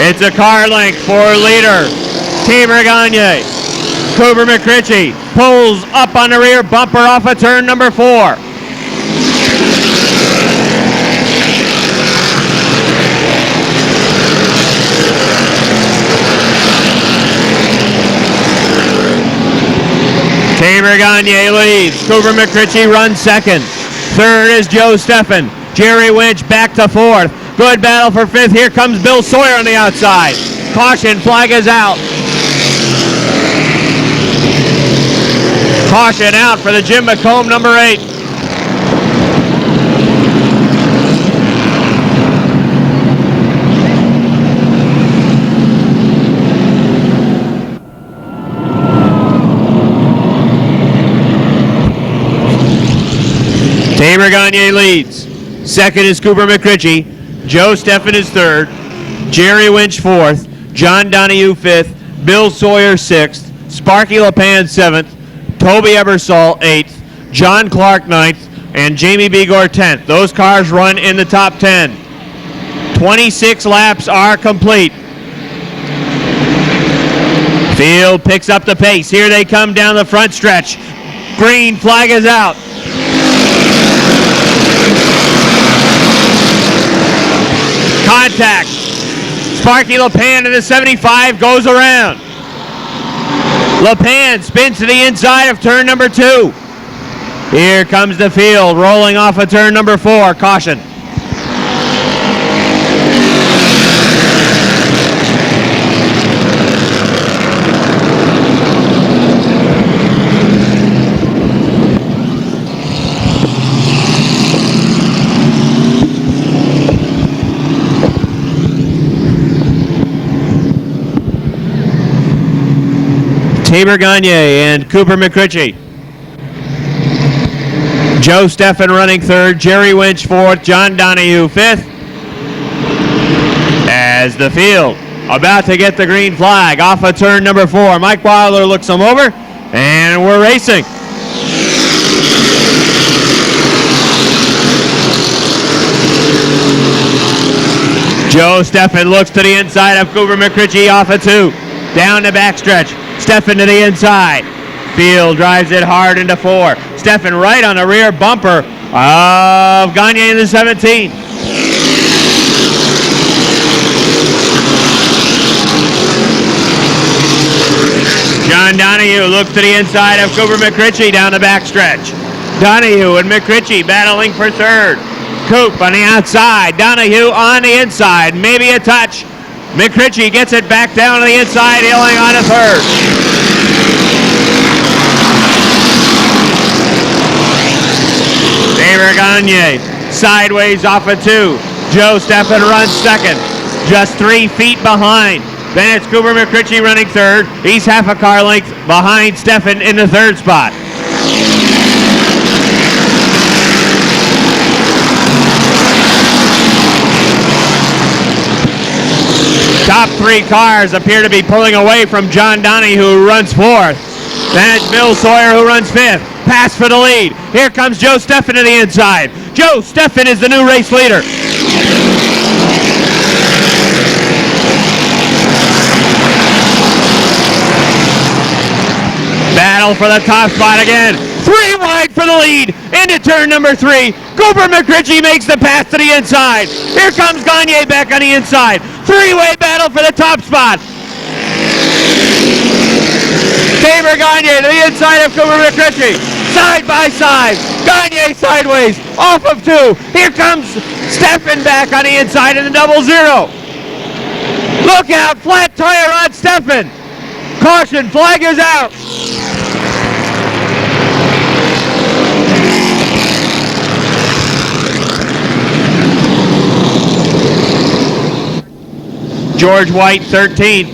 It's a car length for leader. Tabor Gagne. Cooper McCritchie pulls up on the rear bumper off of turn number 4. Tabor Gagne leads. Cooper McCritchie runs second. Third is Joe Steffen. Jerry Winch back to 4th. Good battle for 5th. Here comes Bill Sawyer on the outside. Caution flag is out. Caution out for the Jim McComb number 8. Tabor Gagne leads. Second is Cooper McRitchie. Joe Steffen is third. Jerry Winch fourth. John Donahue fifth. Bill Sawyer sixth. Sparky LePan seventh. Toby Ebersol eighth. John Clark ninth. And Jamie Begor 10th. Those cars run in the top 10. 26 laps are complete. Field picks up the pace. Here they come down the front stretch. Green flag is out. Contact. Sparky LePan to the 75 goes around. LePan spins to the inside of turn number 2. Here comes the field, rolling off of turn number 4. Caution. Tabor Gagne and Cooper McRitchie. Joe Steffen running third, Jerry Winch fourth, John Donahue fifth. As the field about to get the green flag off of turn number 4. Mike Wilder looks him over, and we're racing. Joe Steffen looks to the inside of Cooper McRitchie off of 2. Down the backstretch. Steffen to the inside. Field drives it hard into 4. Steffen right on the rear bumper of Gagne in the 17. John Donahue looks to the inside of Cooper McRitchie down the backstretch. Donahue and McRitchie battling for third. Coop on the outside. Donahue on the inside. Maybe a touch. McRitchie gets it back down to the inside, heeling on to third. Tabor Gagne sideways off of 2. Joe Steffen runs second, just 3 feet behind. Then it's Cooper McRitchie running third. He's half a car length behind Steffen in the third spot. Top 3 cars appear to be pulling away from John Donahue, who runs 4th. Then it's Bill Sawyer, who runs 5th. Pass for the lead. Here comes Joe Steffen to the inside. Joe Steffen is the new race leader. Battle for the top spot again. 3 wide for the lead. Into turn number 3. Cooper McRitchie makes the pass to the inside. Here comes Gagne back on the inside. 3-way battle for the top spot. Tabor Gagne to the inside of Cooper McRitchie. Side by side. Gagne sideways. Off of 2. Here comes Steffen back on the inside in the 0-0. Look out. Flat tire on Steffen. Caution. Flag is out. George White 13th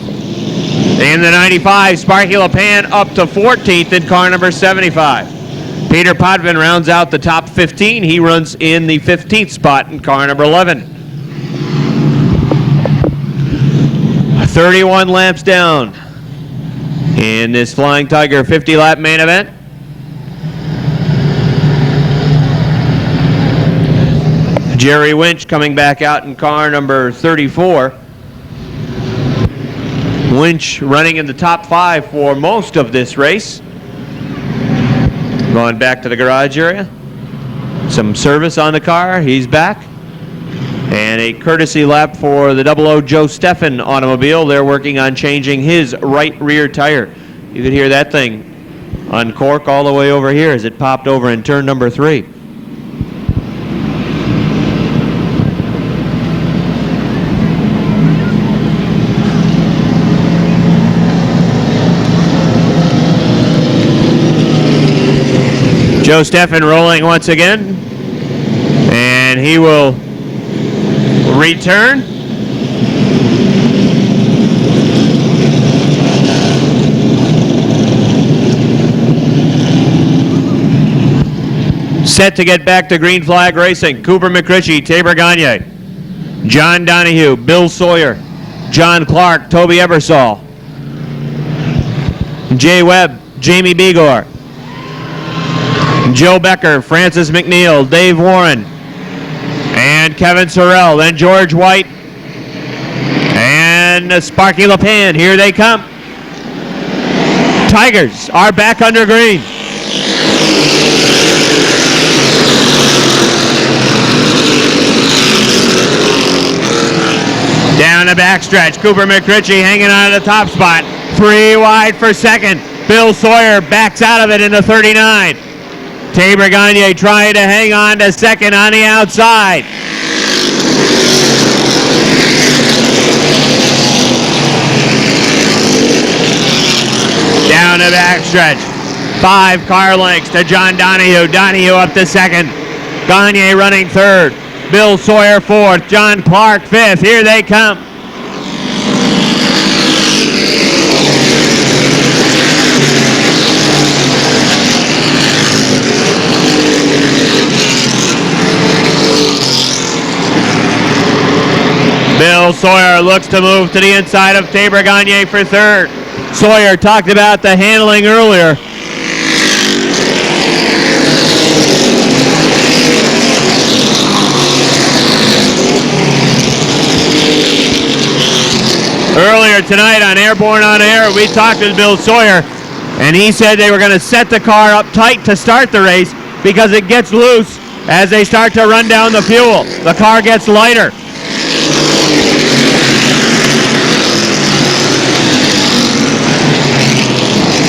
in the 95. Sparky LePan up to 14th in car number 75. Peter Potvin rounds out the top 15. He runs in the 15th spot in car number 11. 31 laps down in this Flying Tiger 50-lap main event. Jerry Winch coming back out in car number 34. Winch running in the top 5 for most of this race. Going back to the garage area. Some service on the car. He's back. And a courtesy lap for the 00 Joe Steffen automobile. They're working on changing his right rear tire. You could hear that thing uncork all the way over here as it popped over in turn number 3. Joe Steffen rolling once again, and he will return. Set to get back to green flag racing. Cooper McRitchie, Tabor Gagne, John Donahue, Bill Sawyer, John Clark, Toby Ebersol, Jay Webb, Jamie Begor, Joe Becker, Francis McNeil, Dave Warren, and Kevin Sorrell, then George White, and Sparky LePan. Here they come. Tigers are back under green. Down the backstretch, Cooper McRitchie hanging on to the top spot. 3 wide for second. Bill Sawyer backs out of it into 39. Tabor Gagne trying to hang on to second on the outside. Down the backstretch. 5 car lengths to John Donahue. Donahue up to second. Gagne running third. Bill Sawyer fourth. John Clark fifth. Here they come. Bill Sawyer looks to move to the inside of Tabor Gagne for third. Sawyer talked about the handling earlier. Earlier tonight on Airborne on Air, we talked with Bill Sawyer, and he said they were going to set the car up tight to start the race because it gets loose as they start to run down the fuel. The car gets lighter.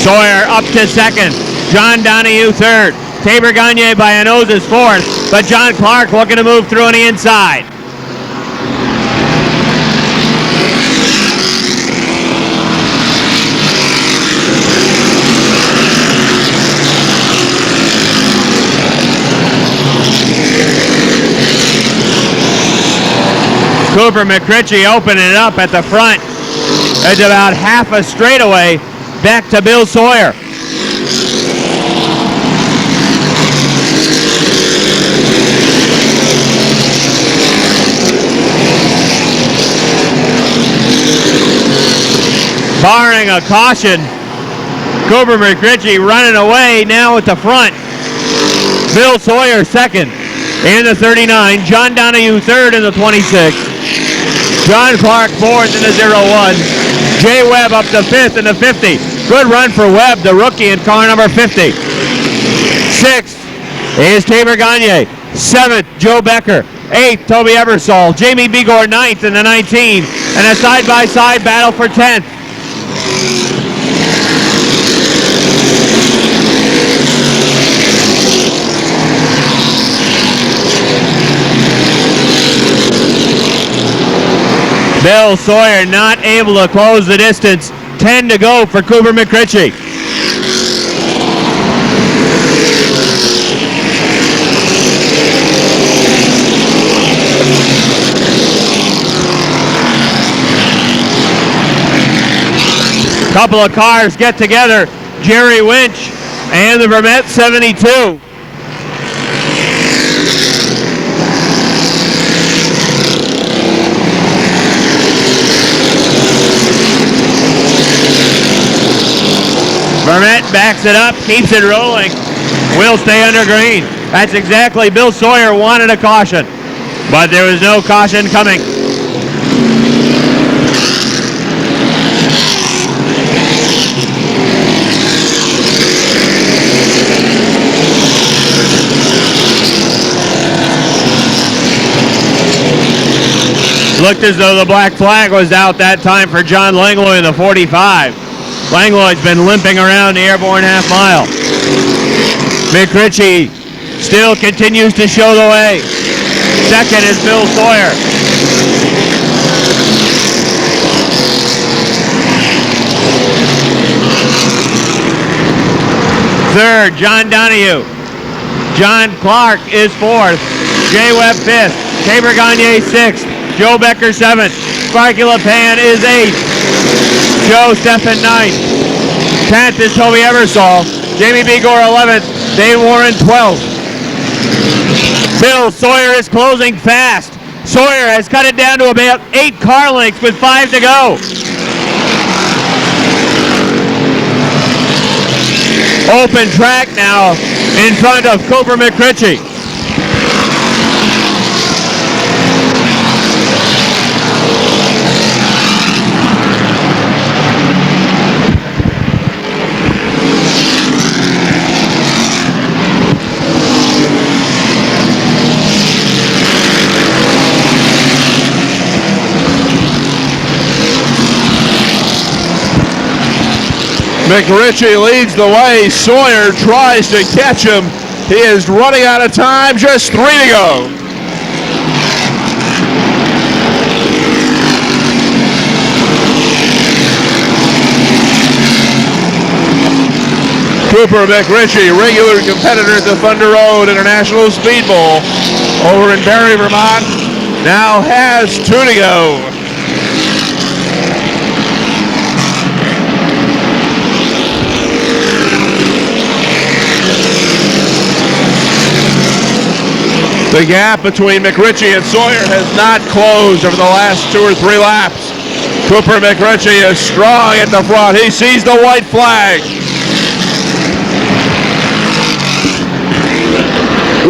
Sawyer up to second. John Donahue third. Tabor Gagne by a nose is fourth, but John Clark looking to move through on the inside. Cooper McRitchie opening it up at the front. It's about half a straightaway back to Bill Sawyer. Barring a caution, Cooper McRitchie running away now at the front. Bill Sawyer second in the 39. John Donahue third in the 26. John Clark fourth in the 01. Jay Webb up to fifth in the 50. Good run for Webb, the rookie in car number 50. Sixth is Tabor Gagne. Seventh, Joe Becker. Eighth, Toby Ebersol. Jamie Begor ninth in the 19. And a side-by-side battle for 10th. Bill Sawyer not able to close the distance. 10 to go for Cooper McRitchie. Couple of cars get together. Jerry Winch and the Vermette 72. Vermette backs it up, keeps it rolling. Will stay under green. That's exactly Bill Sawyer wanted a caution, but there was no caution coming. Looked as though the black flag was out that time for John Langlois in the 45. Langlois been limping around the Airborne half mile. McRitchie still continues to show the way. Second is Bill Sawyer. Third, John Donahue. John Clark is fourth. Jay Webb fifth. Tabor Gagne sixth. Joe Becker seventh. Sparky LePan is eighth. Joe Steffen ninth. 10th is Toby Ebersol. Jamie Begor 11th. Dave Warren 12th. Bill Sawyer is closing fast. Sawyer has cut it down to about 8 car lengths with 5 to go. Open track now in front of Cooper McRitchie. McRitchie leads the way. Sawyer tries to catch him. He is running out of time. Just 3 to go. Cooper McRitchie, regular competitor at the Thunder Road International Speed Bowl over in Barrie, Vermont, now has 2 to go. The gap between McRitchie and Sawyer has not closed over the last 2 or 3 laps. Cooper McRitchie is strong at the front. He sees the white flag.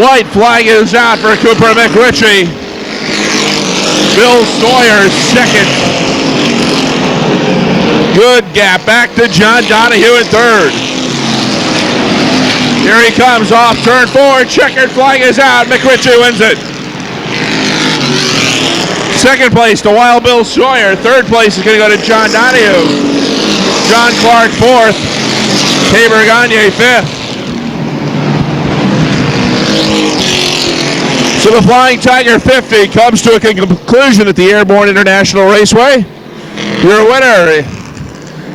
White flag is out for Cooper McRitchie. Bill Sawyer second. Good gap. Back to John Donahue in third. Here he comes off turn 4. Checkered flag is out. McRitchie wins it. Second place to Wild Bill Sawyer. Third place is going to go to John Donahue. John Clark fourth. Tabor Gagne fifth. So the Flying Tiger 50 comes to a conclusion at the Airborne International Raceway. Your winner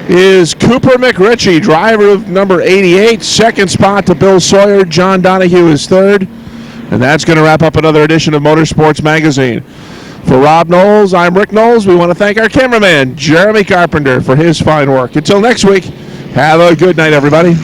is Cooper McRitchie, driver of number 88. Second spot to Bill Sawyer. John Donahue is third. And that's going to wrap up another edition of Motorsports Magazine. For Rob Knowles, I'm Rick Knowles. We want to thank our cameraman, Jeremy Carpenter, for his fine work. Until next week, have a good night, everybody.